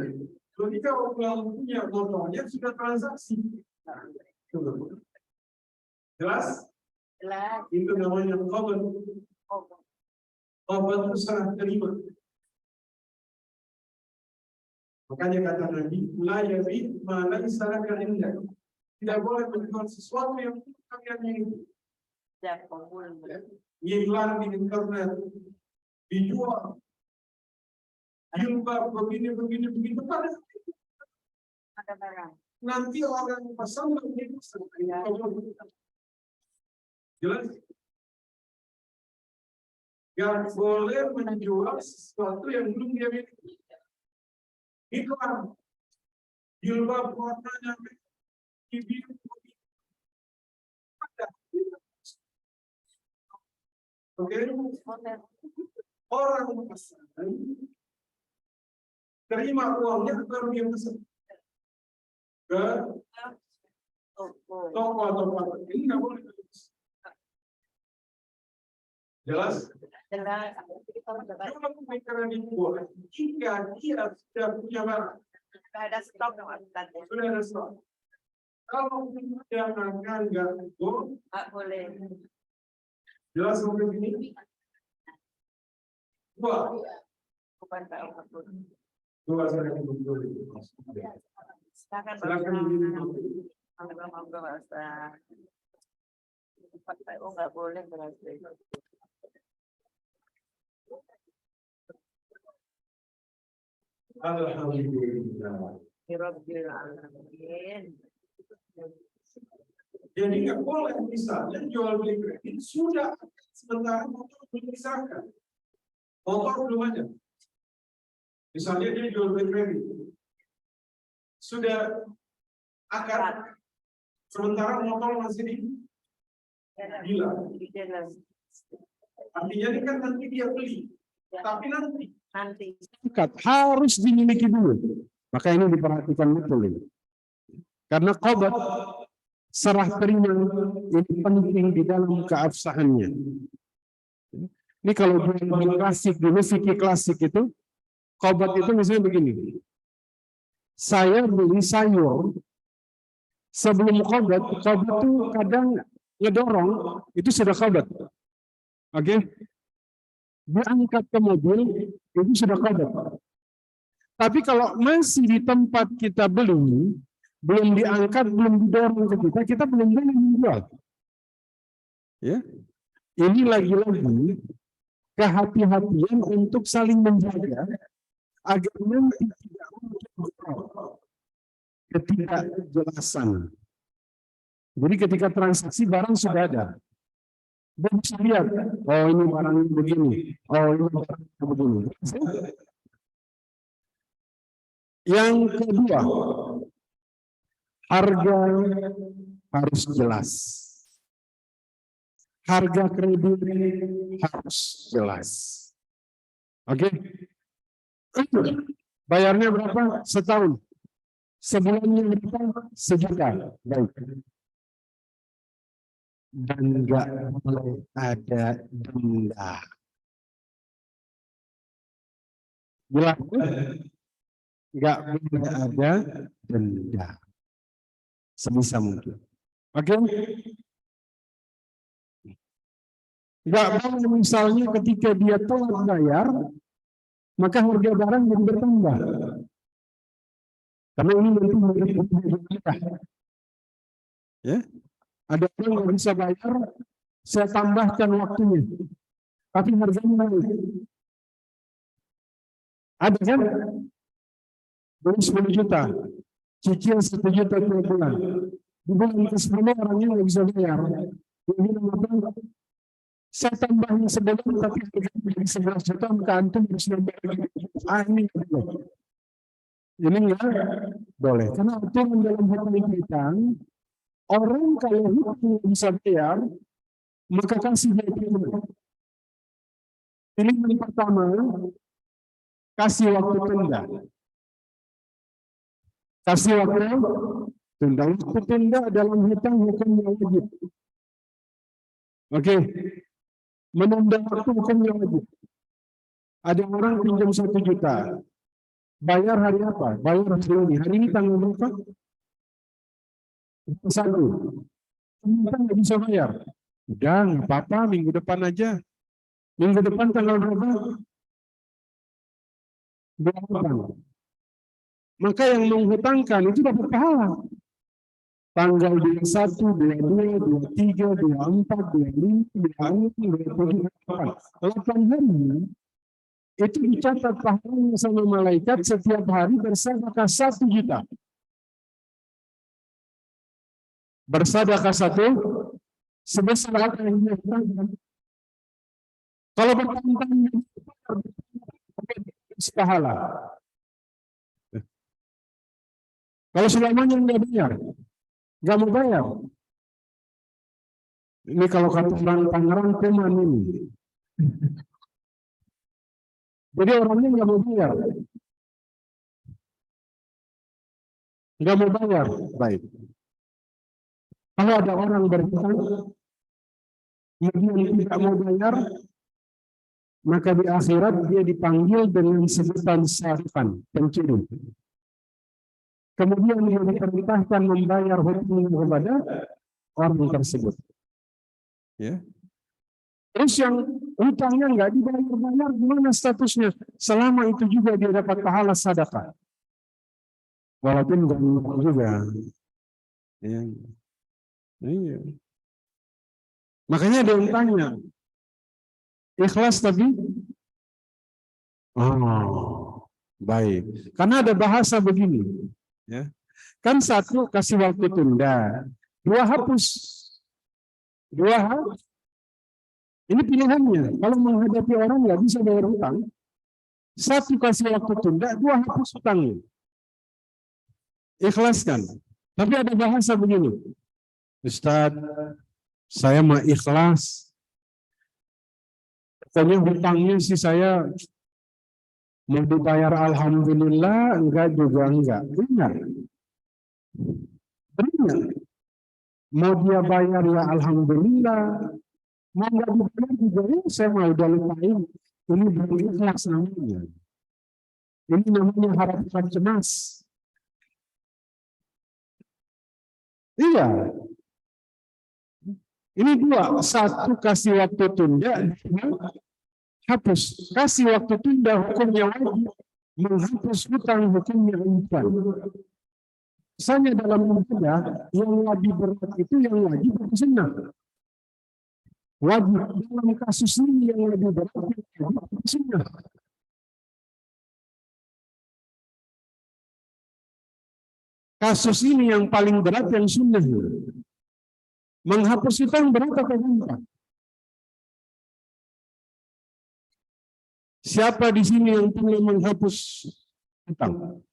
ketika orang punya motornya sudah transaksi. Jelas? Jelas. Itu namanya khobar. Khobar itu serah terima. Makanya kata Nabi, la yabi ma laisa laka indak. Tidak boleh menjual sesuatu yang kalian ingin. Ya, boleh. Iklan di internet dijual. Jilbab begini pada Ada barang. nanti orang pasang begitu. Jelas? Gak boleh menjual sesuatu yang belum dia miliki. Iklan jilbab warnanya biru ada. Oke, orang pesan terima uangnya baru dia pesan ke toko atau apa. Ini nggak boleh. Jelas? Jelas. Cuma pemikiran ini boleh jika dia sudah punya barang. Sudah ada stok Pak Ustaz. Sudah ada stok. Kalau dia makan nggak boleh. Nggak boleh. Jelas sampai sini? Dua. Bukan Pak Ustaz. Dua saya betul. Silakan Pak Silakan Ustaz. begini. Monggo Pak Ustaz. Oh nggak boleh berarti. Alhamdulillah. Rabbil alamin. Jadi nggak boleh misalnya jual beli kredit sudah sementara motor belum disahkan. Motor belum ada. Misalnya dia jual beli kredit sudah akad, sementara motor masih di gila. Artinya ini kan nanti dia beli, tapi nanti harus dimiliki dulu. Maka ini diperhatikan betul ini. Karena qobat serah terima ini penting di dalam keabsahannya. Ini kalau di klasik dulu fikih klasik itu qobat itu misalnya begini. Saya beli sayur sebelum qobat itu kadang ngedorong itu sudah qobat. Oke. Diangkat ke mobil itu sudah qobat. Tapi kalau masih di tempat kita belum diangkat, belum didorong ke kita belum boleh menjual. Ya, ini lagi-lagi kehati-hatian untuk saling menjaga agar nanti tidak muncul ketidakjelasan. Jadi ketika transaksi barang sudah ada, dan bisa lihat, oh ini barang begini, oh ini barang begini. Yang kedua, harga harus jelas. Harga kredit harus jelas. Oke? Bayarnya berapa? Setahun. Sebulannya berapa? Sejuta. Baik. dan nggak boleh ada denda. Jelas? Nggak boleh ada denda. Sebisa mungkin. Oke? Nggak boleh misalnya ketika dia telat bayar, maka harga barang jadi bertambah. Karena ini nanti menjadi kita. Ya, ada orang yang bisa bayar, saya tambahkan waktunya, tapi harganya naik. Ada kan? Beli 10 juta, cicil 1 juta tiap bulan. Di bulan ke-10 orangnya nggak bisa bayar. Dia bilang apa? Saya tambahnya sebulan, tapi harganya jadi 11 juta, maka antum harus nambah lagi. Ini nggak boleh. Ini nggak boleh. Karena aturan dalam hukum kita, orang kalau hutang bisa bayar, maka kasih dia pilihan. Pilihan pertama, kasih waktu tunda. Kasih waktu tunda. Waktu tunda dalam hutang hukumnya wajib. Oke. Menunda waktu hukumnya wajib. Ada orang pinjam 1 juta. Bayar hari apa? Bayar hari ini. Hari ini tanggal berapa? 1. Kita nggak bisa bayar. Udah, nggak apa-apa, minggu depan aja. Minggu depan tanggal berapa? 28. Maka yang menghutangkan itu dapat pahala. Tanggal 21, 22, 23, 24, 25, 26, 27, 8 hari itu dicatat pahalanya sama malaikat setiap hari bersedekah 1 juta. Bersedekah 1 sebesar apa yang dia hutangkan. Kalau bertahun-tahun pahala. Kalau selamanya nggak bayar, nggak mau bayar. Ini kalau kata orang Tangerang teman ini. Jadi orangnya nggak mau bayar. Nggak mau bayar. Baik. Kalau ada orang berhutang, kemudian tidak mau bayar, maka di akhirat dia dipanggil dengan sebutan sarifan, pencuri. Kemudian dia diperintahkan membayar hutang kepada orang tersebut. Ya. Terus yang hutangnya nggak dibayar-bayar, gimana statusnya? Selama itu juga dia dapat pahala sedekah. Walaupun nggak juga. Ya. Iya. Makanya ada yang tanya, ikhlas tapi? Oh, baik. Karena ada bahasa begini. Ya. Kan 1 kasih waktu tunda, 2 hapus. 2 hapus. Ini pilihannya. Kalau menghadapi orang nggak bisa bayar hutang, 1 kasih waktu tunda, 2 hapus hutangnya. Ikhlaskan. Tapi ada bahasa begini, Ustadz, saya mah ikhlas. Pokoknya hutangnya sih saya mau dibayar alhamdulillah, enggak juga enggak. Benar. Benar. Mau dia bayar ya alhamdulillah. Mau enggak dibayar juga ya saya mau udah lupain. Ini belum ikhlas namanya. Ini namanya harapan cemas. Iya. Ini 2. 1 kasih waktu tunda, 2 hapus. Kasih waktu tunda hukumnya wajib, menghapus hutang hukumnya impan. Misalnya dalam ibadah yang lebih berat itu yang wajib atau sunnah? Wajib. Dalam kasus ini yang lebih berat wajib atau sunnah? Kasus ini yang paling berat yang sunnah. Menghapus hutang berat atau gampang? Siapa di sini yang pernah menghapus hutang?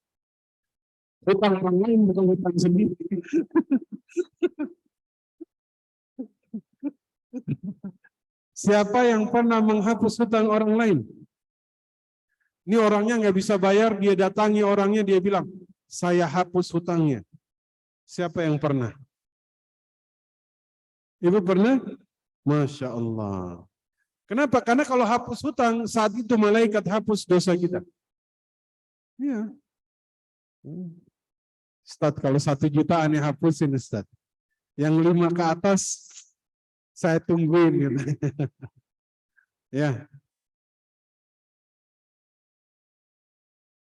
Hutang orang lain bukan hutang sendiri. Siapa yang pernah menghapus hutang orang lain? Ini orangnya nggak bisa bayar, dia datangi orangnya, dia bilang, saya hapus hutangnya. Siapa yang pernah? Ibu pernah? Masya Allah. Kenapa? Karena kalau hapus hutang, saat itu malaikat hapus dosa kita. Iya. Ustaz, kalau 1 jutaan yang hapusin Ustaz. Yang 5 ke atas, saya tungguin. Gitu. Ya.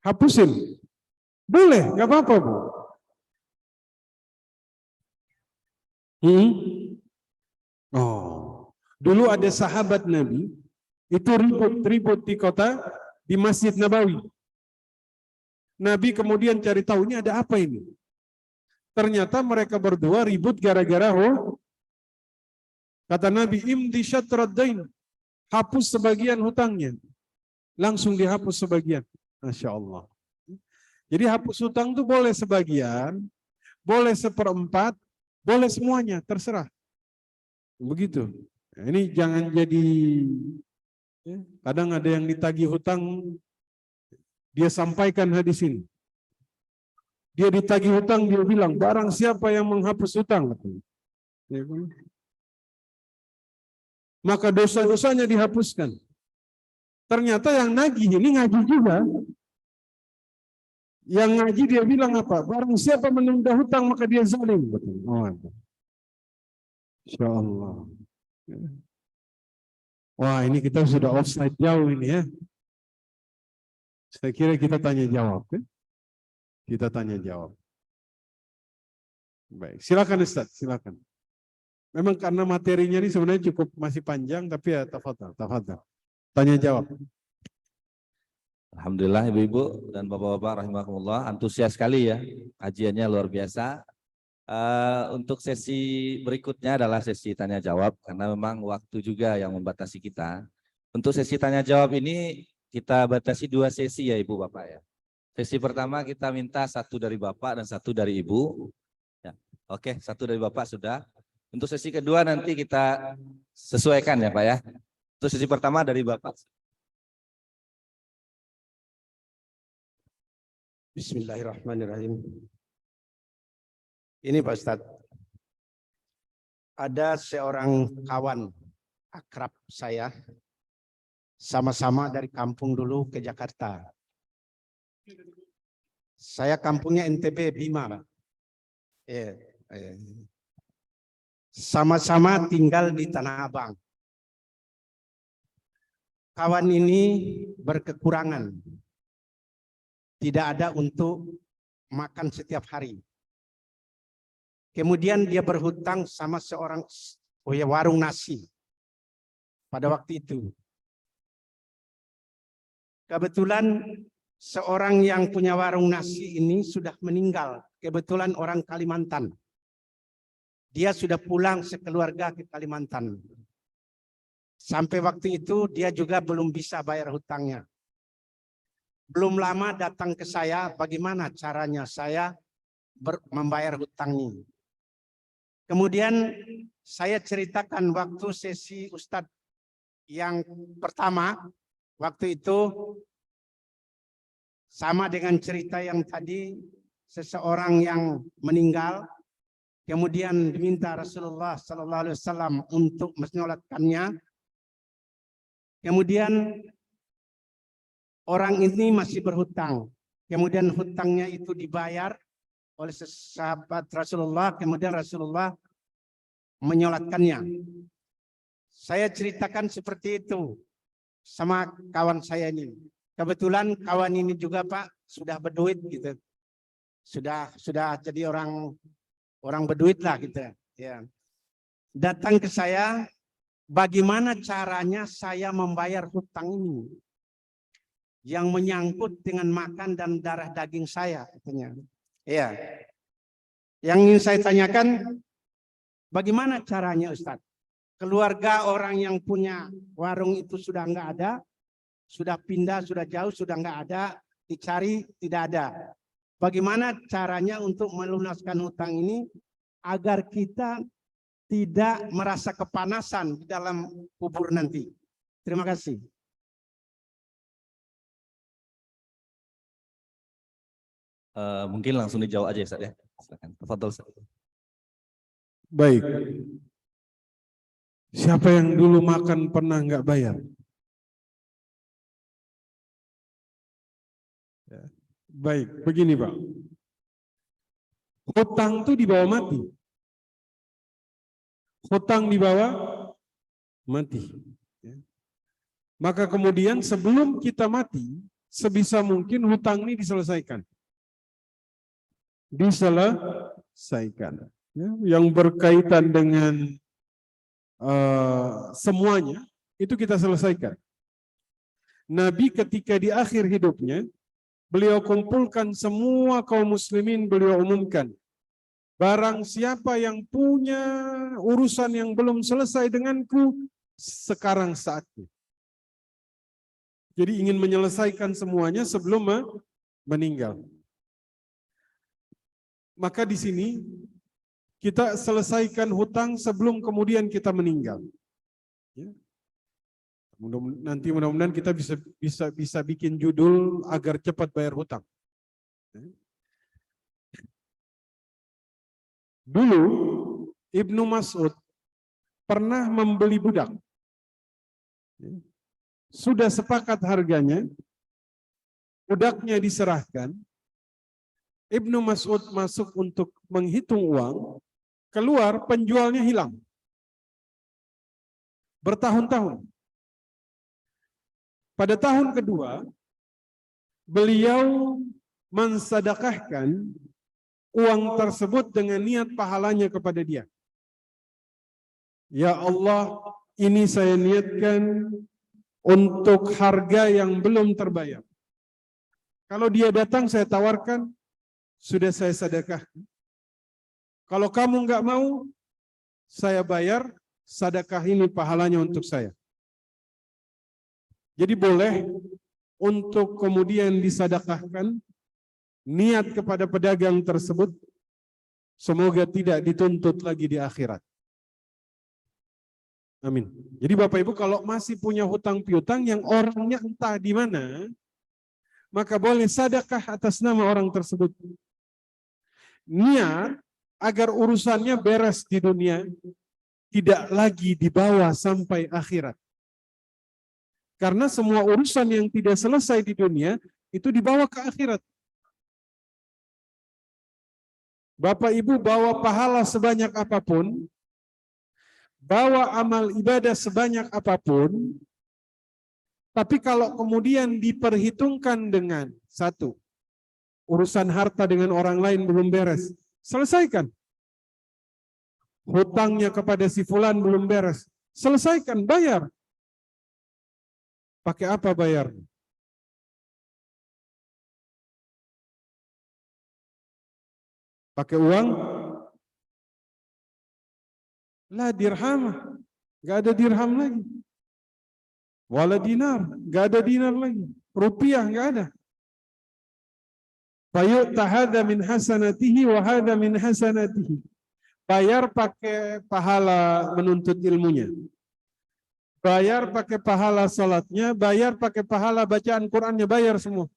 Hapusin. Boleh, nggak apa-apa, Bu. Oh, dulu ada sahabat Nabi, itu ribut-ribut di Masjid Nabawi. Nabi kemudian cari tahu, ini ada apa ini? Ternyata mereka berdua ribut gara-gara kata Nabi, imdi syatradain, hapus sebagian hutangnya. Langsung dihapus sebagian. Masya Allah. Jadi hapus hutang itu boleh sebagian, boleh 1/4, boleh semuanya, terserah. Begitu. Nah, ini jangan jadi, kadang ada yang ditagih hutang, dia sampaikan hadis ini. Dia ditagih hutang, dia bilang, barang siapa yang menghapus hutang, maka dosa-dosanya dihapuskan. Ternyata yang nagih ini ngaji juga. Yang ngaji dia bilang apa? Barang siapa menunda hutang maka dia zalim. Oh, Insya Allah. Wah, ini kita sudah offside jauh ini ya. Saya kira kita tanya jawab. Ya? Kita tanya jawab. Baik, silakan Ustaz, silakan. Memang karena materinya ini sebenarnya cukup masih panjang, tapi ya tafadhal. Tanya jawab. Alhamdulillah ibu-ibu dan bapak-bapak rahimakumullah, antusias sekali ya, kajiannya luar biasa. Untuk sesi berikutnya adalah sesi tanya jawab, karena memang waktu juga yang membatasi kita. Untuk sesi tanya jawab ini kita batasi 2 sesi ya ibu bapak ya. Sesi pertama kita minta 1 dari bapak dan 1 dari ibu. Ya, oke, 1 dari bapak sudah. Untuk sesi kedua nanti kita sesuaikan ya pak ya. Untuk sesi pertama dari bapak. Bismillahirrahmanirrahim. Ini Pak Ustadz, ada seorang kawan akrab saya, sama-sama dari kampung dulu ke Jakarta. Saya kampungnya NTB Bima, Pak. Sama-sama tinggal di Tanah Abang. Kawan ini berkekurangan. Tidak ada untuk makan setiap hari. Kemudian dia berhutang sama seorang warung nasi pada waktu itu. Kebetulan seorang yang punya warung nasi ini sudah meninggal. Kebetulan orang Kalimantan. Dia sudah pulang sekeluarga ke Kalimantan. Sampai waktu itu dia juga belum bisa bayar hutangnya. Belum lama datang ke saya, bagaimana caranya saya membayar hutang ini. Kemudian saya ceritakan waktu sesi Ustadz yang pertama, waktu itu sama dengan cerita yang tadi, seseorang yang meninggal, kemudian diminta Rasulullah SAW untuk menyolatkannya. Kemudian orang ini masih berhutang. Kemudian hutangnya itu dibayar oleh sahabat Rasulullah. Kemudian Rasulullah menyolatkannya. Saya ceritakan seperti itu sama kawan saya ini. Kebetulan kawan ini juga Pak sudah berduit gitu. Sudah jadi orang berduit lah gitu. Ya. Datang ke saya, bagaimana caranya saya membayar hutang ini? Yang menyangkut dengan makan dan darah daging saya katanya. Iya. Yang ingin saya tanyakan, bagaimana caranya Ustadz? Keluarga orang yang punya warung itu sudah enggak ada, sudah pindah, sudah jauh, sudah enggak ada, dicari tidak ada. Bagaimana caranya untuk melunaskan hutang ini agar kita tidak merasa kepanasan di dalam kubur nanti? Terima kasih. Mungkin langsung dijawab aja Ustaz ya. Silakan. Tafadhol Ustaz. Baik. Siapa yang dulu makan pernah nggak bayar? Ya. Baik, begini Pak. Hutang itu dibawa mati. Hutang dibawa mati. Ya. Maka kemudian sebelum kita mati, sebisa mungkin hutang ini diselesaikan. Diselesaikan. Ya. Yang berkaitan dengan semuanya, itu kita selesaikan. Nabi ketika di akhir hidupnya, beliau kumpulkan semua kaum muslimin, beliau umumkan, barang siapa yang punya urusan yang belum selesai denganku, sekarang saatnya. Jadi ingin menyelesaikan semuanya sebelum meninggal. Maka di sini kita selesaikan hutang sebelum kemudian kita meninggal. Ya. Nanti mudah-mudahan kita bisa bikin judul agar cepat bayar hutang. Ya. Dulu Ibnu Mas'ud pernah membeli budak. Ya. Sudah sepakat harganya, budaknya diserahkan. Ibnu Mas'ud masuk untuk menghitung uang, keluar penjualnya hilang. Bertahun-tahun. Pada tahun kedua, beliau mensedekahkan uang tersebut dengan niat pahalanya kepada dia. Ya Allah, ini saya niatkan untuk harga yang belum terbayar. Kalau dia datang saya tawarkan, sudah saya sedekah. Kalau kamu nggak mau, saya bayar sedekah ini pahalanya untuk saya. Jadi boleh untuk kemudian disedekahkan, niat kepada pedagang tersebut, semoga tidak dituntut lagi di akhirat. Amin. Jadi Bapak Ibu kalau masih punya hutang piutang yang orangnya entah di mana, maka boleh sedekah atas nama orang tersebut. Niat agar urusannya beres di dunia, tidak lagi dibawa sampai akhirat. Karena semua urusan yang tidak selesai di dunia, itu dibawa ke akhirat. Bapak Ibu bawa pahala sebanyak apapun, bawa amal ibadah sebanyak apapun, tapi kalau kemudian diperhitungkan dengan satu, urusan harta dengan orang lain belum beres, selesaikan. Hutangnya kepada si fulan belum beres, selesaikan, bayar. Pakai apa bayar? Pakai uang? La dirham, nggak ada dirham lagi. Wala dinar, nggak ada dinar lagi. Rupiah nggak ada. Fayu'ta hadza min hasanatihi wa hadza min hasanatihi. Bayar pakai pahala menuntut ilmunya. Bayar pakai pahala salatnya, bayar pakai pahala bacaan Qur'annya, bayar semua.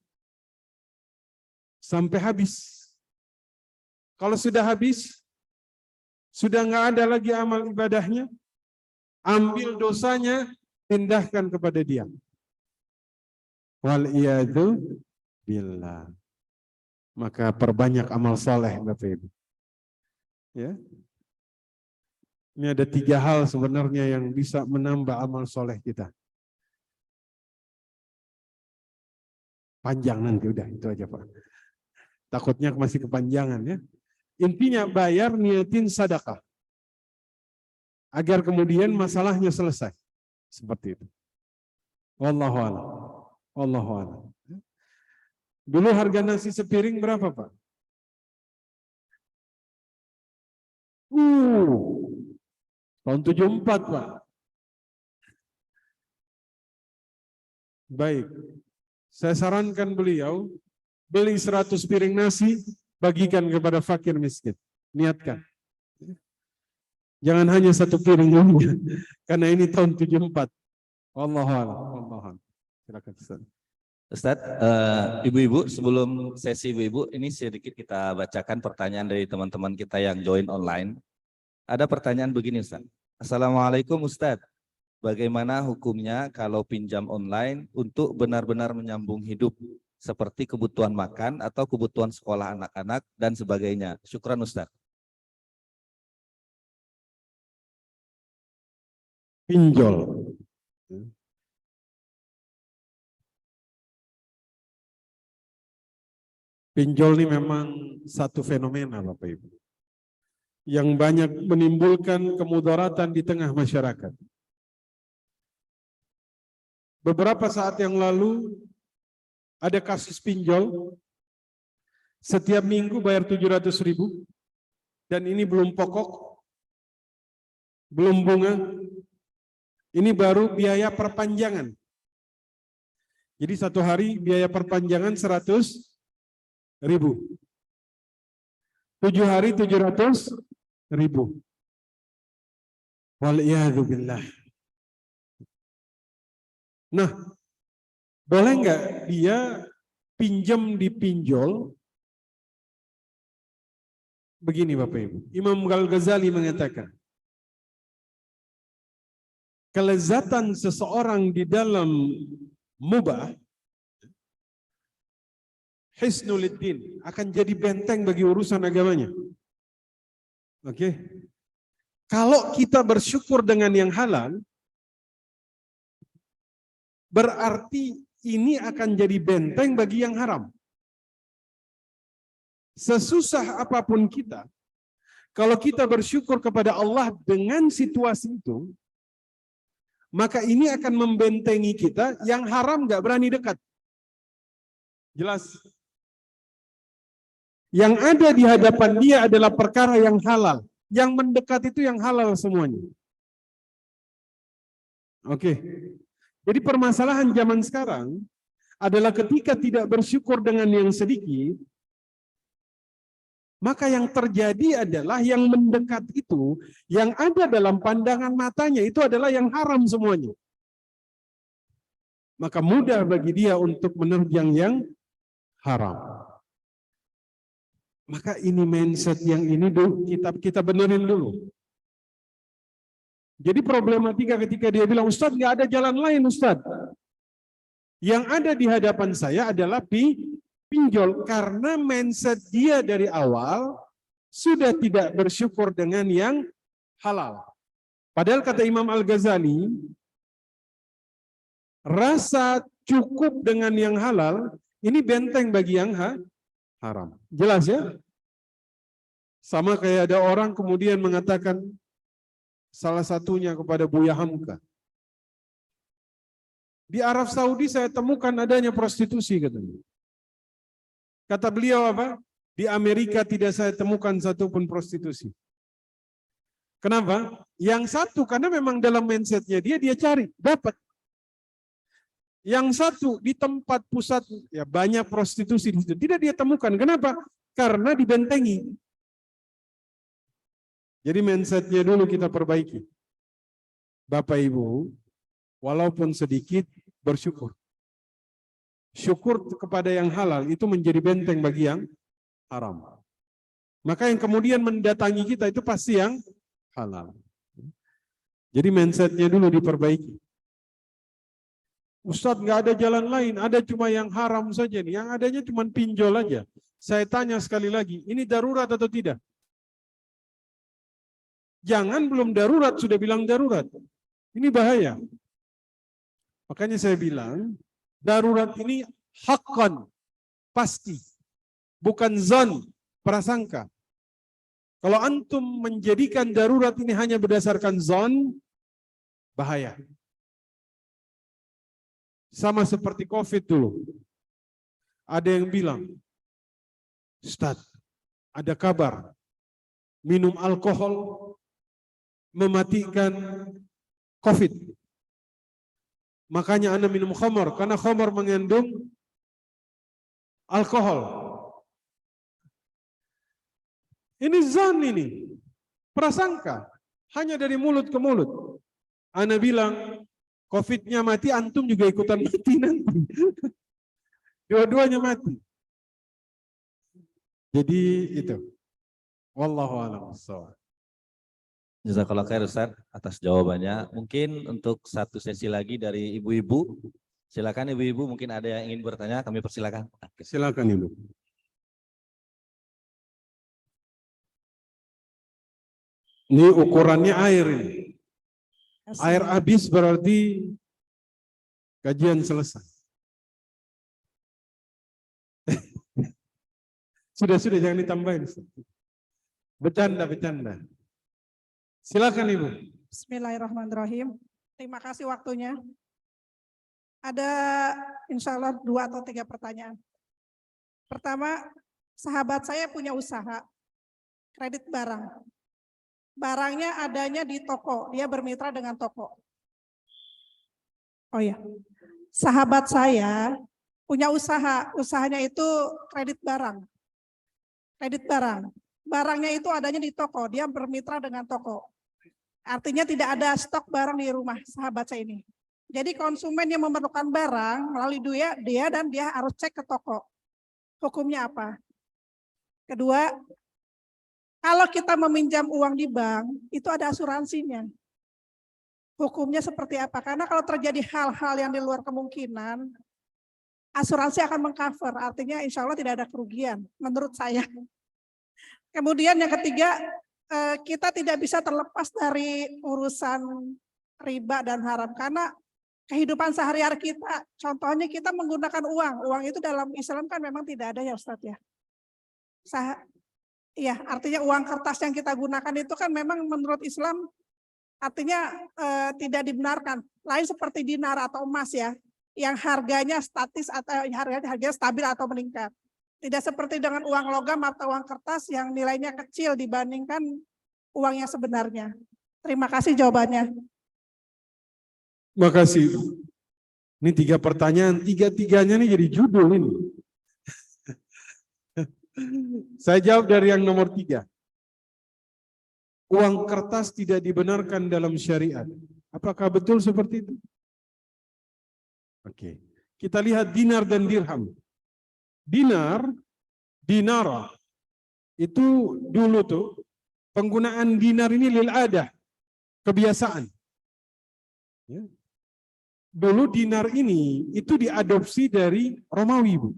Sampai habis. Kalau sudah habis, sudah nggak ada lagi amal ibadahnya, ambil dosanya, pindahkan kepada dia. Wal iyadu billah. Maka perbanyak amal soleh, Bapak Ibu. Ya. Ini ada 3 hal sebenarnya yang bisa menambah amal soleh kita. Panjang nanti, udah itu aja Pak. Takutnya masih kepanjangan ya. Intinya bayar, niatin sedekah. Agar kemudian masalahnya selesai. Seperti itu. Wallahu a'lam. Wallahu a'lam. Dulu harga nasi sepiring berapa Pak? Tahun 74 Pak. Baik. Saya sarankan beliau beli 100 piring nasi, bagikan kepada fakir miskin. Niatkan. Jangan hanya 1 piring saja. Karena ini tahun 74. Wallahu a'lam. Silakan Ustaz. Ustadz, ibu-ibu, sebelum sesi ibu-ibu, ini sedikit kita bacakan pertanyaan dari teman-teman kita yang join online. Ada pertanyaan begini Ustadz. Assalamualaikum Ustadz. Bagaimana hukumnya kalau pinjam online untuk benar-benar menyambung hidup seperti kebutuhan makan atau kebutuhan sekolah anak-anak dan sebagainya? Syukran Ustadz. Pinjol. Pinjol ini memang satu fenomena Bapak Ibu, yang banyak menimbulkan kemudaratan di tengah masyarakat. Beberapa saat yang lalu ada kasus pinjol, setiap minggu bayar 700.000, dan ini belum pokok, belum bunga, ini baru biaya perpanjangan. Jadi satu hari biaya perpanjangan 100.000. 7 hari 700.000. Waliyadzubillah. Nah, boleh nggak dia pinjam di pinjol? Begini Bapak Ibu, Imam Al-Ghazali mengatakan, kelezatan seseorang di dalam mubah, hisnuliddin, akan jadi benteng bagi urusan agamanya. Oke. Kalau kita bersyukur dengan yang halal, berarti ini akan jadi benteng bagi yang haram. Sesusah apapun kita, kalau kita bersyukur kepada Allah dengan situasi itu, maka ini akan membentengi kita, yang haram nggak berani dekat. Jelas? Yang ada di hadapan dia adalah perkara yang halal. Yang mendekat itu yang halal semuanya. Oke. Jadi permasalahan zaman sekarang adalah ketika tidak bersyukur dengan yang sedikit, maka yang terjadi adalah yang mendekat itu, yang ada dalam pandangan matanya itu adalah yang haram semuanya. Maka mudah bagi dia untuk menerjang yang haram. Maka ini mindset yang ini dulu kita benerin dulu. Jadi problematika ketika dia bilang, Ustadz nggak ada jalan lain Ustadz. Yang ada di hadapan saya adalah pinjol, karena mindset dia dari awal sudah tidak bersyukur dengan yang halal. Padahal kata Imam Al-Ghazali, rasa cukup dengan yang halal ini benteng bagi yang haram. Jelas ya? Sama kayak ada orang kemudian mengatakan, salah satunya kepada Buya Hamka, di Arab Saudi saya temukan adanya prostitusi katanya. Kata beliau apa? Di Amerika tidak saya temukan satupun prostitusi. Kenapa? Yang satu karena memang dalam mindsetnya dia cari, dapat. Yang satu di tempat pusat ya banyak prostitusi di situ, tidak dia temukan. Kenapa? Karena dibentengi. Jadi mindsetnya dulu kita perbaiki. Bapak Ibu, walaupun sedikit bersyukur. Syukur kepada yang halal itu menjadi benteng bagi yang haram. Maka yang kemudian mendatangi kita itu pasti yang halal. Jadi mindsetnya dulu diperbaiki. Ustadz nggak ada jalan lain, ada cuma yang haram saja nih. Yang adanya cuma pinjol aja. Saya tanya sekali lagi, ini darurat atau tidak? Jangan belum darurat sudah bilang darurat. Ini bahaya. Makanya saya bilang, darurat ini hakkan, pasti. Bukan zon, prasangka. Kalau antum menjadikan darurat ini hanya berdasarkan zon, bahaya. Sama seperti COVID dulu. Ada yang bilang, Ustadz, ada kabar, minum alkohol mematikan COVID. Makanya Anda minum khamar, karena khamar mengandung alkohol. Ini zon ini, prasangka, hanya dari mulut ke mulut. Anda bilang, COVID-nya mati, antum juga ikutan mati nanti. Dua-duanya mati. Jadi itu. Wallahu a'lam bishawab. Jazakallah khair Ustaz atas jawabannya. Mungkin untuk satu sesi lagi dari ibu-ibu. Silakan ibu-ibu, mungkin ada yang ingin bertanya, kami persilakan. Silakan Ibu. Ini ukurannya air ini. Air habis berarti kajian selesai. Sudah jangan ditambahin. Bercanda. Silakan Ibu. Bismillahirrahmanirrahim. Terima kasih waktunya. Ada insya Allah 2 atau 3 pertanyaan. Pertama, sahabat saya punya usaha kredit barang. Barangnya adanya di toko, dia bermitra dengan toko. Oh ya, sahabat saya punya usaha, usahanya itu kredit barang. Barangnya itu adanya di toko, dia bermitra dengan toko. Artinya tidak ada stok barang di rumah sahabat saya ini. Jadi konsumen yang memerlukan barang melalui dia dan dia harus cek ke toko. Hukumnya apa? Kedua, kalau kita meminjam uang di bank, itu ada asuransinya. Hukumnya seperti apa? Karena kalau terjadi hal-hal yang di luar kemungkinan, asuransi akan mengcover. Artinya insya Allah tidak ada kerugian, menurut saya. Kemudian yang ketiga, kita tidak bisa terlepas dari urusan riba dan haram. Karena kehidupan sehari-hari kita, contohnya kita menggunakan uang. Uang itu dalam Islam kan memang tidak ada ya Ustadz ya. Iya, artinya uang kertas yang kita gunakan itu kan memang menurut Islam artinya tidak dibenarkan. Lain seperti dinar atau emas ya, yang harganya statis atau harganya stabil atau meningkat. Tidak seperti dengan uang logam atau uang kertas yang nilainya kecil dibandingkan uang yang sebenarnya. Terima kasih jawabannya. Makasih. Ini 3 pertanyaan, 3-tiganya nih jadi judul ini. Saya jawab dari yang nomor 3. Uang kertas tidak dibenarkan dalam syariat. Apakah betul seperti itu? Oke. Kita lihat dinar dan dirham. Dinara. Itu dulu tuh penggunaan dinar ini lil adah, kebiasaan. Ya. Dulu dinar ini itu diadopsi dari Romawi, Bu.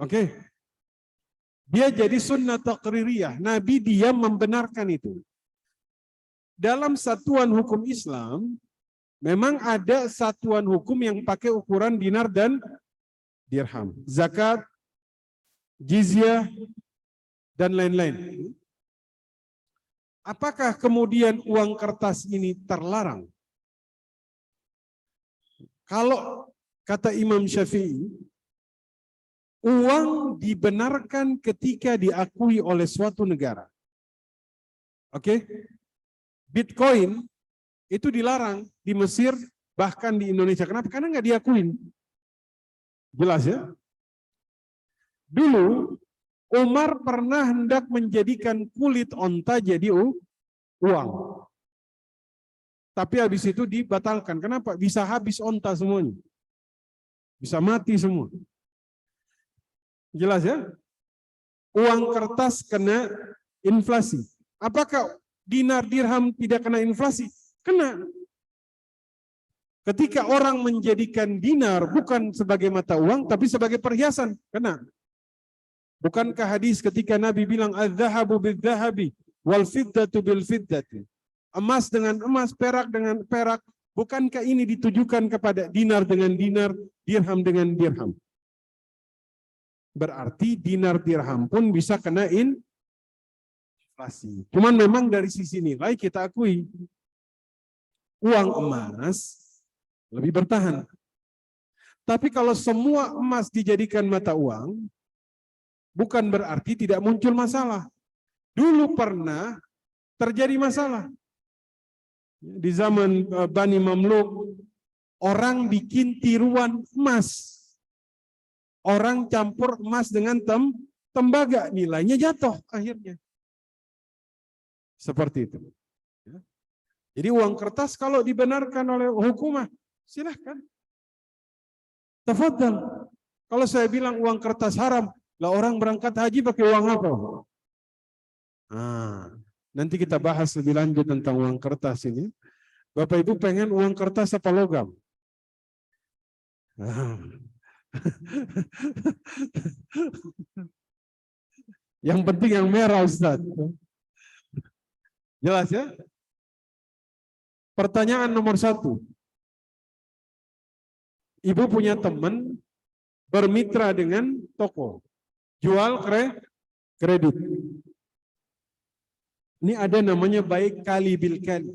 Oke. Dia jadi sunnah taqririyah. Nabi diam membenarkan itu. Dalam satuan hukum Islam, memang ada satuan hukum yang pakai ukuran dinar dan dirham. Zakat, jizyah, dan lain-lain. Apakah kemudian uang kertas ini terlarang? Kalau kata Imam Syafi'i, uang dibenarkan ketika diakui oleh suatu negara. Oke? Bitcoin itu dilarang di Mesir, bahkan di Indonesia. Kenapa? Karena nggak diakuin. Jelas ya? Dulu, Umar pernah hendak menjadikan kulit onta jadi uang. Tapi habis itu dibatalkan. Kenapa? Bisa habis onta semuanya. Bisa mati semua. Jelas ya? Uang kertas kena inflasi. Apakah dinar dirham tidak kena inflasi? Kena. Ketika orang menjadikan dinar bukan sebagai mata uang, tapi sebagai perhiasan. Kena. Bukankah hadis ketika Nabi bilang adz-dzahabu bidz-dzahabi wal fiddatu bil fiddati. Emas dengan emas, perak dengan perak. Bukankah ini ditujukan kepada dinar dengan dinar, dirham dengan dirham? Berarti dinar dirham pun bisa kena inflasi. Cuman memang dari sisi nilai kita akui uang emas lebih bertahan. Tapi kalau semua emas dijadikan mata uang, bukan berarti tidak muncul masalah. Dulu pernah terjadi masalah. Di zaman Bani Mamluk, orang bikin tiruan emas. Orang campur emas dengan tembaga, nilainya jatuh akhirnya. Seperti itu. Jadi uang kertas kalau dibenarkan oleh hukumah, silahkan. Tafadhal. Kalau saya bilang uang kertas haram, lah orang berangkat haji pakai uang apa? Nanti kita bahas lebih lanjut tentang uang kertas ini. Bapak Ibu pengen uang kertas apa logam? Yang penting yang merah, Ustaz. Jelas ya? Pertanyaan nomor 1. Ibu punya teman bermitra dengan toko, jual kredit. Ini ada namanya baik kali bil kali.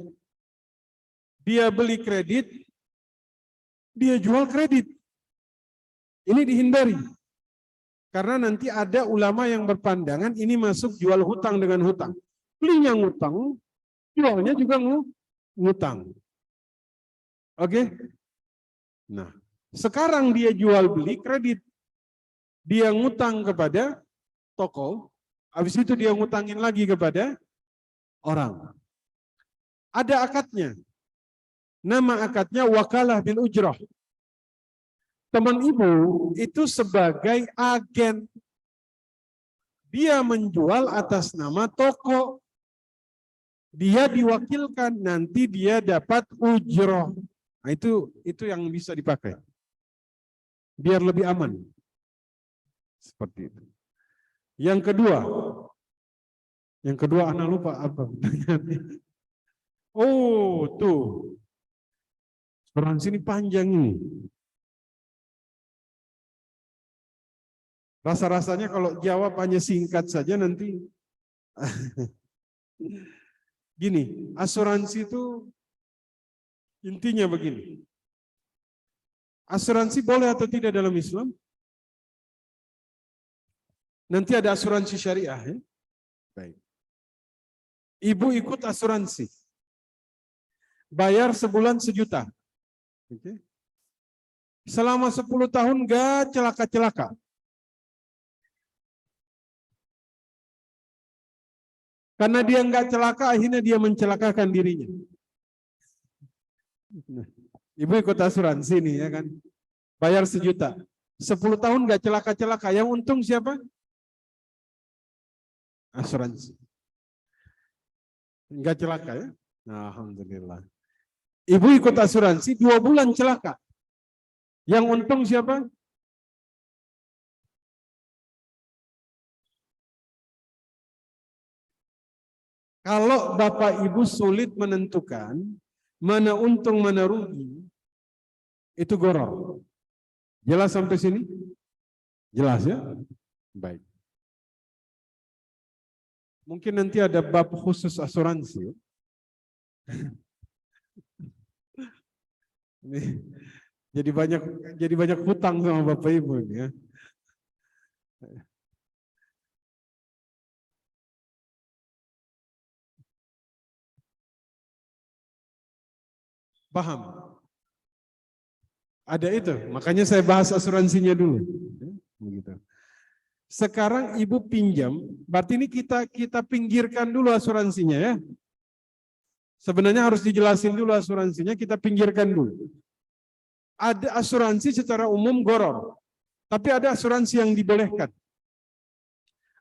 Dia beli kredit, dia jual kredit. Ini dihindari. Karena nanti ada ulama yang berpandangan ini masuk jual hutang dengan hutang. Belinya ngutang, jualnya juga ngutang. Oke? Nah, sekarang dia jual beli kredit. Dia ngutang kepada toko, habis itu dia ngutangin lagi kepada orang. Ada akadnya. Nama akadnya wakalah bil ujrah. Teman ibu itu sebagai agen. Dia menjual atas nama toko. Dia diwakilkan, nanti dia dapat ujrah. Nah, itu yang bisa dipakai. Biar lebih aman. Seperti itu. Yang kedua anak lupa apa pertanyaannya. Oh, tuh. Asuransi ini panjang ini. Rasa-rasanya kalau jawab hanya singkat saja nanti. Gini, asuransi itu intinya begini. Asuransi boleh atau tidak dalam Islam? Nanti ada asuransi syariah. Ya? Baik. Ibu ikut asuransi. Bayar sebulan 1 juta. Oke. Selama 10 tahun gak celaka-celaka. Karena dia nggak celaka, akhirnya dia mencelakakan dirinya. Ibu ikut asuransi nih ya kan, bayar 1 juta, 10 tahun nggak celaka-celaka, yang untung siapa? Asuransi. Nggak celaka ya? Nah, alhamdulillah. Ibu ikut asuransi 2 bulan celaka, yang untung siapa? Kalau Bapak Ibu sulit menentukan mana untung mana rugi, itu gharar. Jelas sampai sini? Jelas ya? Baik. Mungkin nanti ada bab khusus asuransi. Ini jadi banyak hutang sama Bapak Ibu ini ya. Paham? Ada itu, makanya saya bahas asuransinya dulu. Begitu. Sekarang ibu pinjam, berarti ini kita pinggirkan dulu asuransinya ya. Sebenarnya harus dijelasin dulu asuransinya, kita pinggirkan dulu. Ada asuransi secara umum gharar, tapi ada asuransi yang dibolehkan.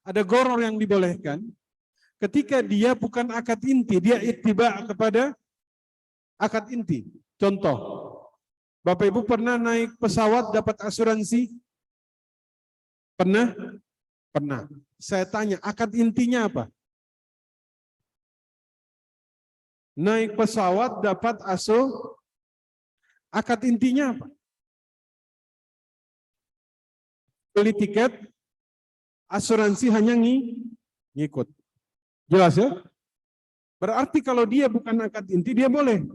Ada gharar yang dibolehkan ketika dia bukan akad inti, dia ittiba kepada akad inti. Contoh, Bapak Ibu pernah naik pesawat dapat asuransi? Pernah? Pernah. Saya tanya, akad intinya apa? Naik pesawat dapat akad intinya apa? Beli tiket, asuransi hanya ngikut. Jelas ya? Berarti kalau dia bukan akad inti, dia boleh.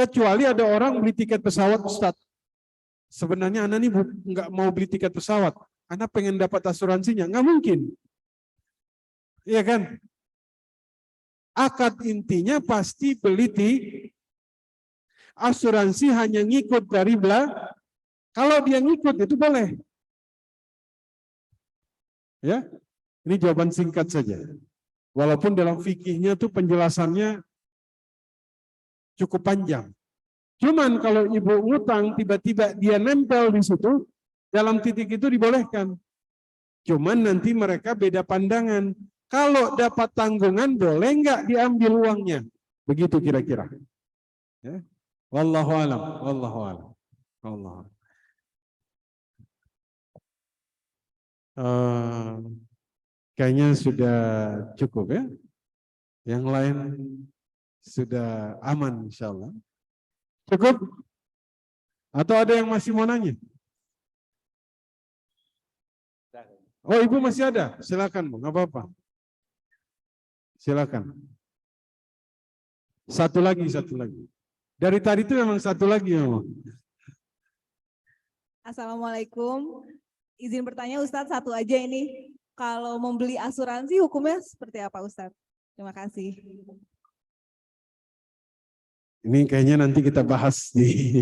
Kecuali ada orang beli tiket pesawat, Ustaz. Sebenarnya Anda nih nggak mau beli tiket pesawat. Anda pengen dapat asuransinya. Nggak mungkin. Iya kan? Akad intinya pasti beli asuransi hanya ngikut dari Kalau dia ngikut itu boleh. Ya, ini jawaban singkat saja. Walaupun dalam fikihnya tuh penjelasannya cukup panjang. Cuman kalau ibu ngutang tiba-tiba dia nempel di situ, dalam titik itu dibolehkan. Cuman nanti mereka beda pandangan. Kalau dapat tanggungan boleh nggak diambil uangnya? Begitu kira-kira. Ya. Wallahu alam, wallahu alam. Allah. Kayaknya sudah cukup ya. Yang lain sudah aman insyaallah. Cukup? Atau ada yang masih mau nanya? Oh, Ibu masih ada? Silakan, Bu, nggak apa-apa. Silakan. Satu lagi. Dari tadi itu memang satu lagi memang. Assalamualaikum. Izin bertanya Ustadz, satu aja ini. Kalau membeli asuransi hukumnya seperti apa Ustadz? Terima kasih. Ini kayaknya nanti kita bahas di.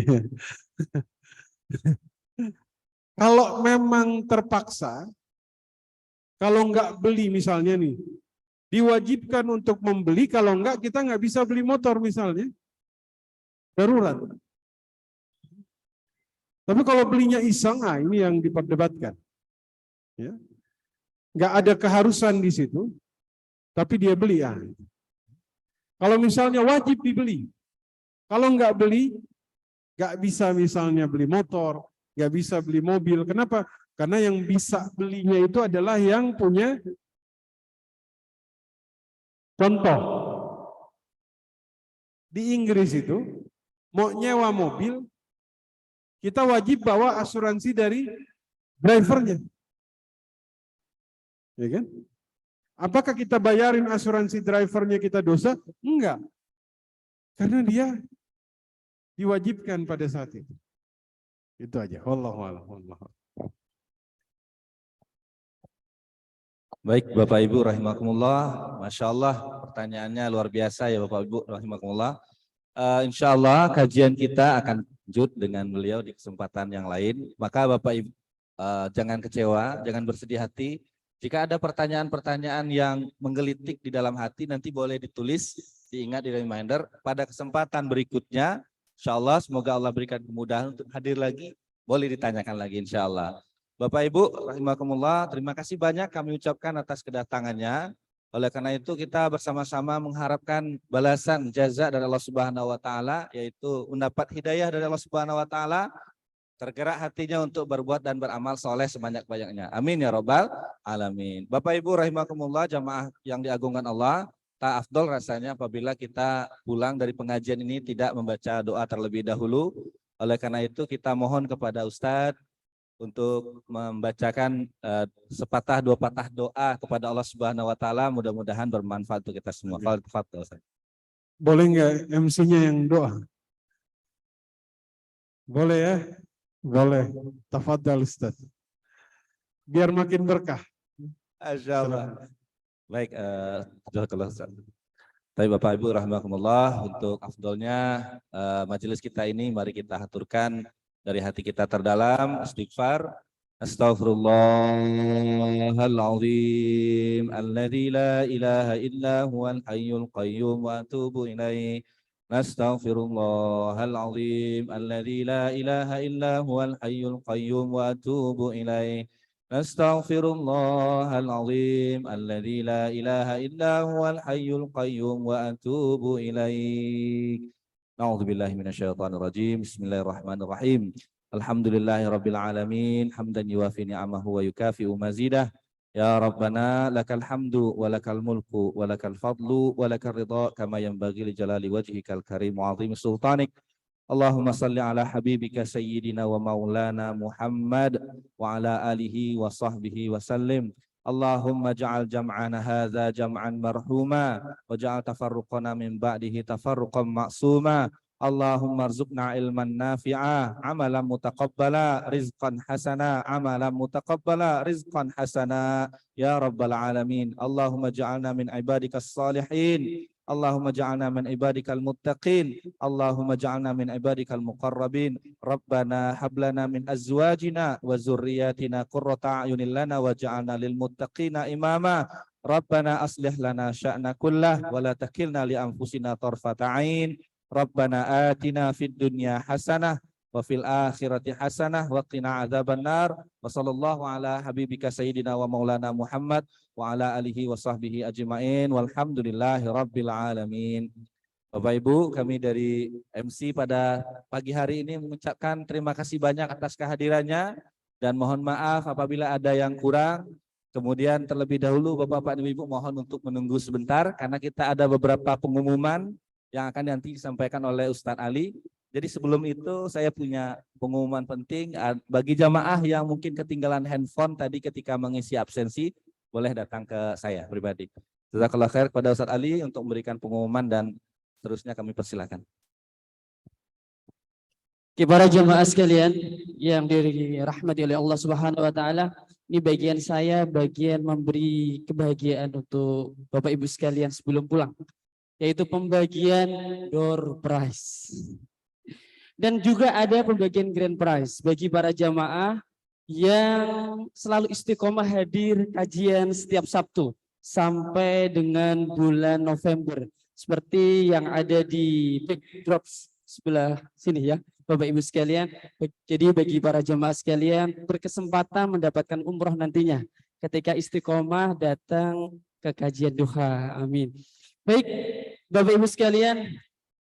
Kalau memang terpaksa, kalau nggak beli misalnya nih, diwajibkan untuk membeli, kalau nggak kita nggak bisa beli motor misalnya. Darurat. Tapi kalau belinya iseng, ini yang diperdebatkan. Ya. Nggak ada keharusan di situ, tapi dia beli. Kalau misalnya wajib dibeli, kalau nggak beli, nggak bisa misalnya beli motor, nggak bisa beli mobil. Kenapa? Karena yang bisa belinya itu adalah yang punya contoh. Di Inggris itu, mau nyewa mobil, kita wajib bawa asuransi dari drivernya. Ya kan? Apakah kita bayarin asuransi drivernya kita dosa? Enggak. Karena dia diwajibkan pada saat itu. Itu aja. Wallahu a'lam. Baik Bapak Ibu rahimakumullah. Masya Allah pertanyaannya luar biasa ya Bapak Ibu rahimakumullah. Insya Allah kajian kita akan lanjut dengan beliau di kesempatan yang lain. Maka Bapak Ibu jangan kecewa, jangan bersedih hati. Jika ada pertanyaan-pertanyaan yang menggelitik di dalam hati, nanti boleh ditulis, diingat di reminder. Pada kesempatan berikutnya, insya Allah semoga Allah berikan kemudahan untuk hadir lagi, boleh ditanyakan lagi insya Allah. Bapak Ibu rahimakumullah, terima kasih banyak kami ucapkan atas kedatangannya. Oleh karena itu kita bersama-sama mengharapkan balasan jaza dari Allah Subhanahu wa taala, yaitu mendapat hidayah dari Allah Subhanahu wa taala, tergerak hatinya untuk berbuat dan beramal soleh sebanyak-banyaknya. Amin ya rabbal alamin. Bapak Ibu rahimakumullah, jamaah yang diagungkan Allah, tak afdol rasanya apabila kita pulang dari pengajian ini tidak membaca doa terlebih dahulu. Oleh karena itu kita mohon kepada Ustadz untuk membacakan sepatah dua patah doa kepada Allah Subhanahu wa taala, mudah-mudahan bermanfaat untuk kita semua. Fadhil Ustaz. Boleh nggak MC-nya yang doa? Boleh ya? Boleh. Tafadhal Ustaz. Biar makin berkah. Insyaallah. Baik, jazakallahu Ustaz. Tapi Bapak Ibu rahimakumullah, untuk afdolnya majelis kita ini mari kita haturkan dari hati kita terdalam istighfar. Astaghfirullahaladzim alladzi la ilaha illa huwal hayyul qayyum wa atubu ilaih. Astaghfirullahaladzim alladzi la ilaha illa huwal hayyul qayyum wa atubu ilaih. Astaghfirullahaladzim alladzi la ilaha illa huwal hayyul qayyum wa atubu ilaih. A'udzubillahi minasyaitonir rajim. Bismillahirrahmanirrahim. Alhamdulillahirabbil alamin, hamdan yuwafi ni'amahu wa yukafi'u mazidah. Ya Rabbana lakal hamdu wa lakal mulku wa lakal fadlu wa lakal ridha kama yanbaghi li jalali wajhikal karim wa 'azimi sultanik. Allahumma salli ala habibika sayyidina wa maulana Muhammad wa ala alihi wa sahbihi wa sallim. Allahumma ja'al jam'ana hadza jam'an marhuma wa ja'al tafarruqana min ba'dihi tafarruqan ma'suma. Allahumma arzuqna ilman nafi'a, amalan mutaqabbala, rizqan hasana, amalan mutaqabbala, rizqan hasana, ya rabbal alamin. Allahumma ja'alna min ibadikas salihin, Allahumma ja'alna min ibadikal muttaqin, Allahumma ja'alna min ibadikal muqarrabin. Rabbana hablana min azwajina wa zurriyatina qurrata a'yunin lana wa ja'alna lil muttaqina imama. Rabbana aslih lana sya'na kullah wa la takilna li anfusina tarfata 'ain. Rabbana atina fid dunya hasanah wa fil akhirati hasanah wa qina adzabannar. Wa sallallahu ala habibika sayyidina wa maulana Muhammad wa ala alihi wa sahbihi ajmain. Walhamdulillahi rabbil alamin. Bapak Ibu, kami dari MC pada pagi hari ini mengucapkan terima kasih banyak atas kehadirannya dan mohon maaf apabila ada yang kurang. Kemudian terlebih dahulu Bapak dan Ibu mohon untuk menunggu sebentar karena kita ada beberapa pengumuman yang akan nanti disampaikan oleh Ustadz Ali. Jadi sebelum itu saya punya pengumuman penting bagi jamaah yang mungkin ketinggalan handphone tadi ketika mengisi absensi, boleh datang ke saya pribadi. Jazakallahu khair kepada Ustadz Ali untuk memberikan pengumuman dan terusnya kami persilakan. Para jemaah sekalian yang dirahmati oleh Allah Subhanahu wa taala, ini bagian saya bagian memberi kebahagiaan untuk Bapak Ibu sekalian sebelum pulang, yaitu pembagian door prize. Dan juga ada pembagian grand prize bagi para jamaah yang selalu istiqomah hadir kajian setiap Sabtu sampai dengan bulan November. Seperti yang ada di backdrop sebelah sini ya Bapak Ibu sekalian. Jadi bagi para jemaah sekalian berkesempatan mendapatkan umroh nantinya ketika istiqomah datang ke kajian duha. Amin. Baik Bapak Ibu sekalian,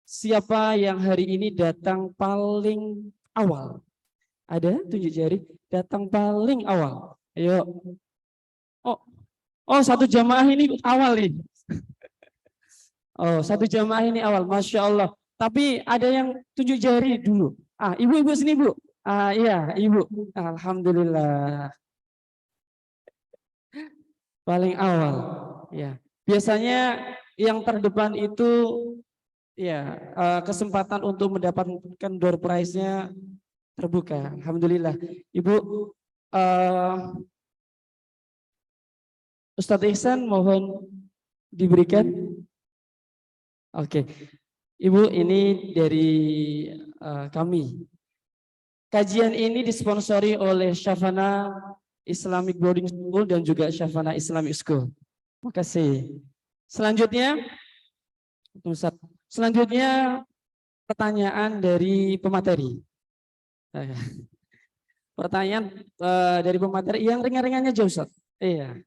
siapa yang hari ini datang paling awal? Ada tunjuk jari, datang paling awal. Ayo. Oh satu jamaah ini awal nih. Oh, satu jamaah ini awal, Masya Allah. Tapi ada yang tunjuk jari dulu. Ibu-ibu sini, Bu. Iya, Ibu. Alhamdulillah. Paling awal. Ya. Biasanya yang terdepan itu ya kesempatan untuk mendapatkan door prize-nya terbuka. Alhamdulillah. Ibu, Ustadz Ihsan mohon diberikan. Oke, Ibu, ini dari kami. Kajian ini disponsori oleh Shafana Islamic Boarding School dan juga Shafana Islamic School. Terima kasih. Selanjutnya pertanyaan dari pemateri. Pertanyaan dari pemateri yang ringan-ringannya jauh, Ustaz. Iya.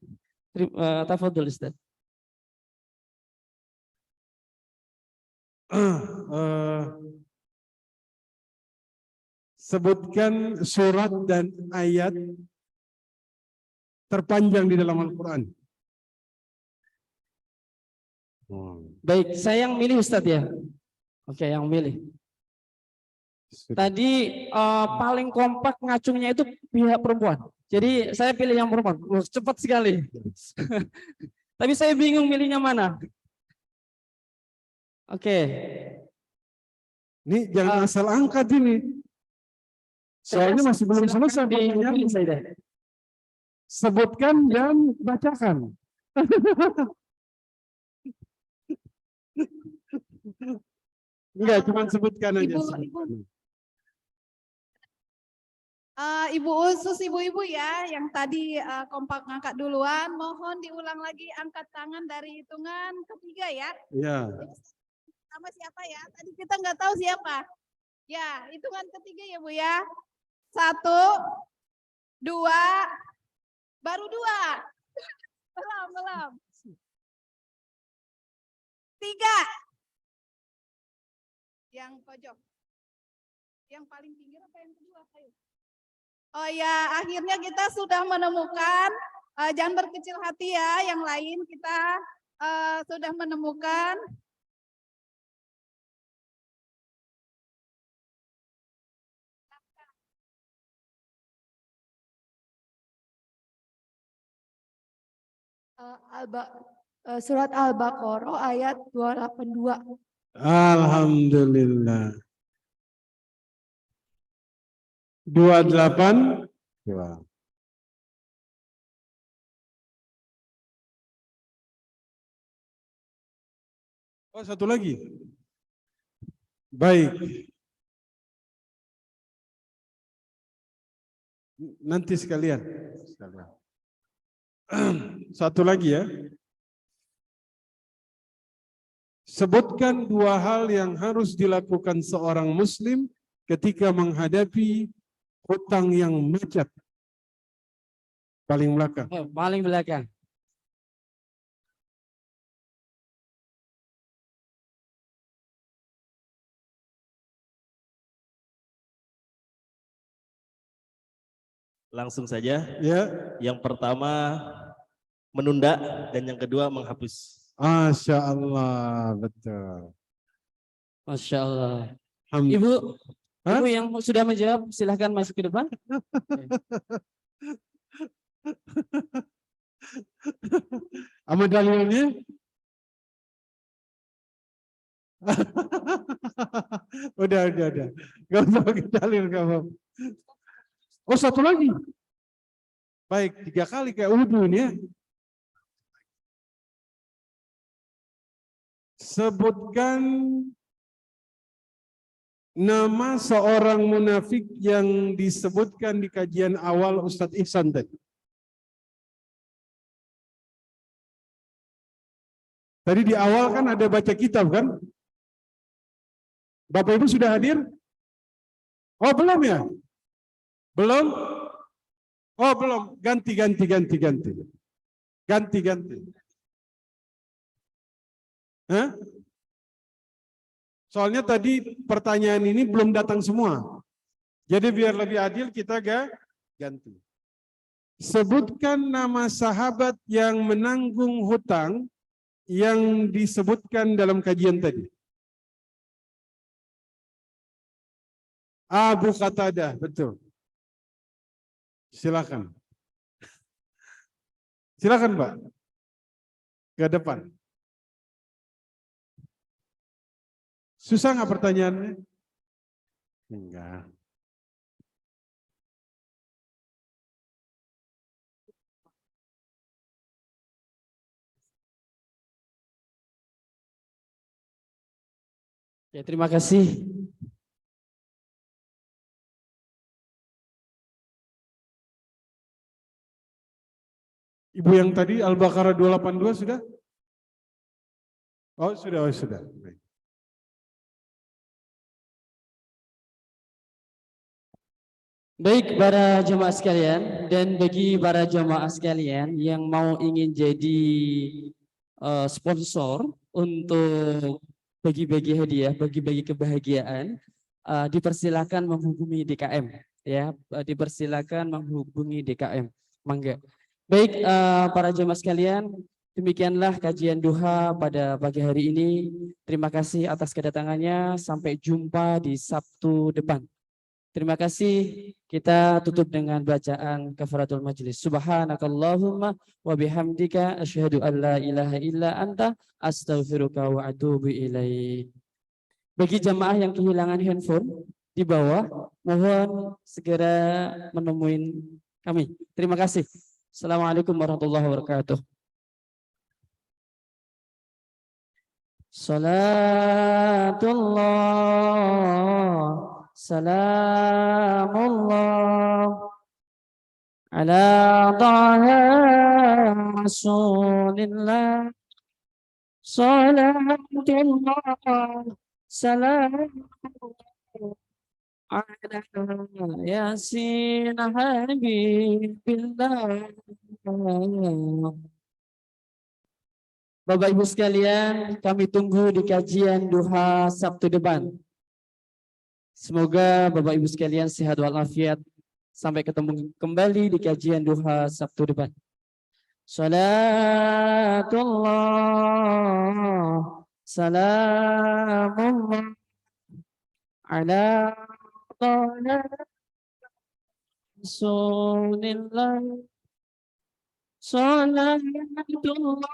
Tafadhol, Ustaz. Sebutkan surat dan ayat terpanjang di dalam Al-Quran. Baik, saya yang milih Ustadz ya. Oke, yang milih. Tadi paling kompak ngacungnya itu pihak perempuan. Jadi saya pilih yang perempuan. Cepat sekali. Tapi saya bingung milihnya mana. Oke. Ini jangan asal angkat ini. Soalnya masih belum selesai pertanyaannya. Sebutkan dan bacakan. Enggak, cuma sebutkan aja. Ibu Usus, ibu-ibu ya, yang tadi kompak ngangkat duluan, mohon diulang lagi angkat tangan dari hitungan ketiga ya. Iya. Sama siapa ya? Tadi kita nggak tahu siapa. Ya, hitungan ketiga ya Bu ya. 1, 2, baru 2. Belum. 3. Yang pojok. Yang paling pinggir apa yang kedua? Ayo. Oh ya, akhirnya kita sudah menemukan, jangan berkecil hati ya, yang lain kita sudah menemukan. Surat Al-Baqarah ayat 282. Alhamdulillah. 28. Oh, satu lagi. Baik. Nanti sekalian. Satu lagi ya. Sebutkan 2 hal yang harus dilakukan seorang muslim ketika menghadapi hutang yang macet? Paling belakang. Paling belakang. Langsung saja. Ya. Yang pertama menunda dan yang kedua menghapus. Masya Allah, betul. Masya Allah. Alhamdulillah. Ibu yang sudah menjawab, silahkan masuk ke depan. Sama dalilnya? udah. Gak usah pakai dalil, gak apa-apa. Oh, satu lagi. Baik, 3 kali kayak wudhu ini ya. Sebutkan nama seorang munafik yang disebutkan di kajian awal Ustadz Ihsan tadi. Tadi di awal kan ada baca kitab kan? Bapak Ibu sudah hadir? Oh belum ya? Belum? Oh belum. Ganti. Hah? Soalnya tadi pertanyaan ini belum datang semua. Jadi biar lebih adil kita ganti. Sebutkan nama sahabat yang menanggung hutang yang disebutkan dalam kajian tadi. Abu Qatadah, betul. Silakan. Silakan, Pak. Ke depan. Susah nggak pertanyaannya? Enggak. Ya, terima kasih. Ibu yang tadi Al-Baqarah 282 sudah? Oh, sudah. Baik. Baik para jemaah sekalian, dan bagi para jemaah sekalian yang ingin jadi sponsor untuk bagi-bagi hadiah, bagi-bagi kebahagiaan, dipersilakan menghubungi DKM, ya, dipersilakan menghubungi DKM, mangga. Baik para jemaah sekalian, demikianlah kajian duha pada pagi hari ini. Terima kasih atas kedatangannya. Sampai jumpa di Sabtu depan. Terima kasih. Kita tutup dengan bacaan kafaratul majlis. Subhanakallahumma wa bihamdika asyhadu an la ilaha illa anta astaghfiruka wa atubu ilaik. Bagi jamaah yang kehilangan handphone di bawah, mohon segera menemui kami. Terima kasih. Assalamualaikum warahmatullahi wabarakatuh. Salatullah Salamullah ala taha Rasulillah. Salatullah Salamullah ala Yasin Habibillah. Bapak Ibu sekalian, kami tunggu di kajian duha Sabtu depan. Semoga Bapak Ibu sekalian sehat walafiat. Sampai ketemu kembali di kajian duha Sabtu depan. Salatullah Salamullah ala Rasulillah. Salatullah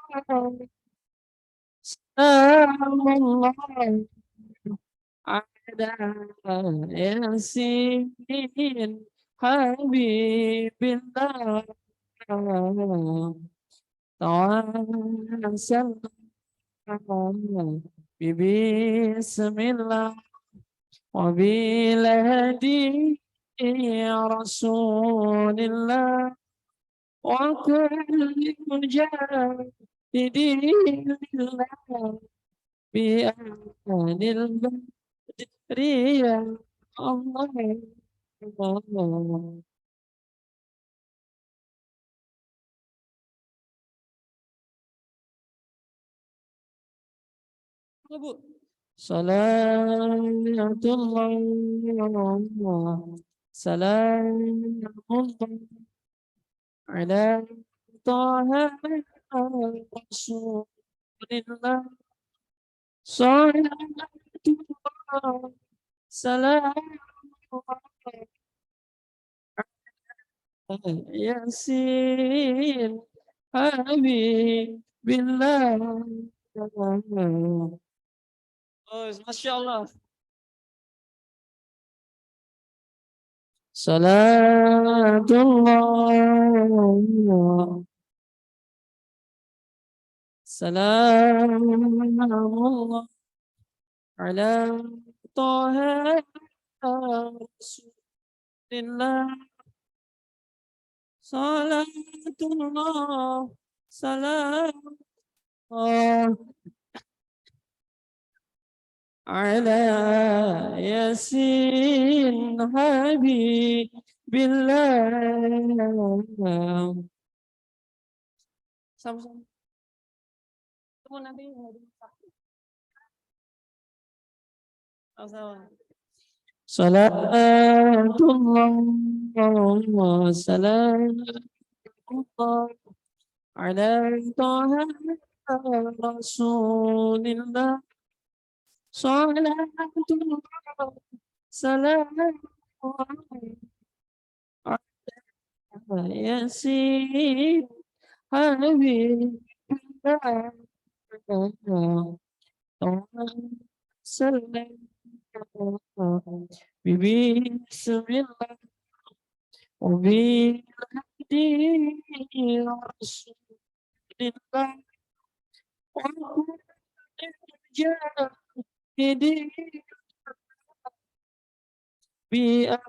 Salamullah ada Yasin Habibillah. Tawassal Bismillah wa biladi Rasulillah wa kulli mujahidillah bi anil badriyah Allah. Allah. Bu. Salatullah, salamullah ala taha rasulillah, salatullah, salamullah yasin habibillah. Oh, Masya Allah. Salatullah, salamullah ala taha rasulillah, salatullah, salamullah ala yasin habibillah. Sama-sama. Ketemu nanti hari Sabtu. Sama-sama. Salatullah, salamullah ala taha rasulillah, salatullah, salamullah ala yasin habibillah. Salam bismillah wa bilhadi rasulillah wa jadi bi Allah.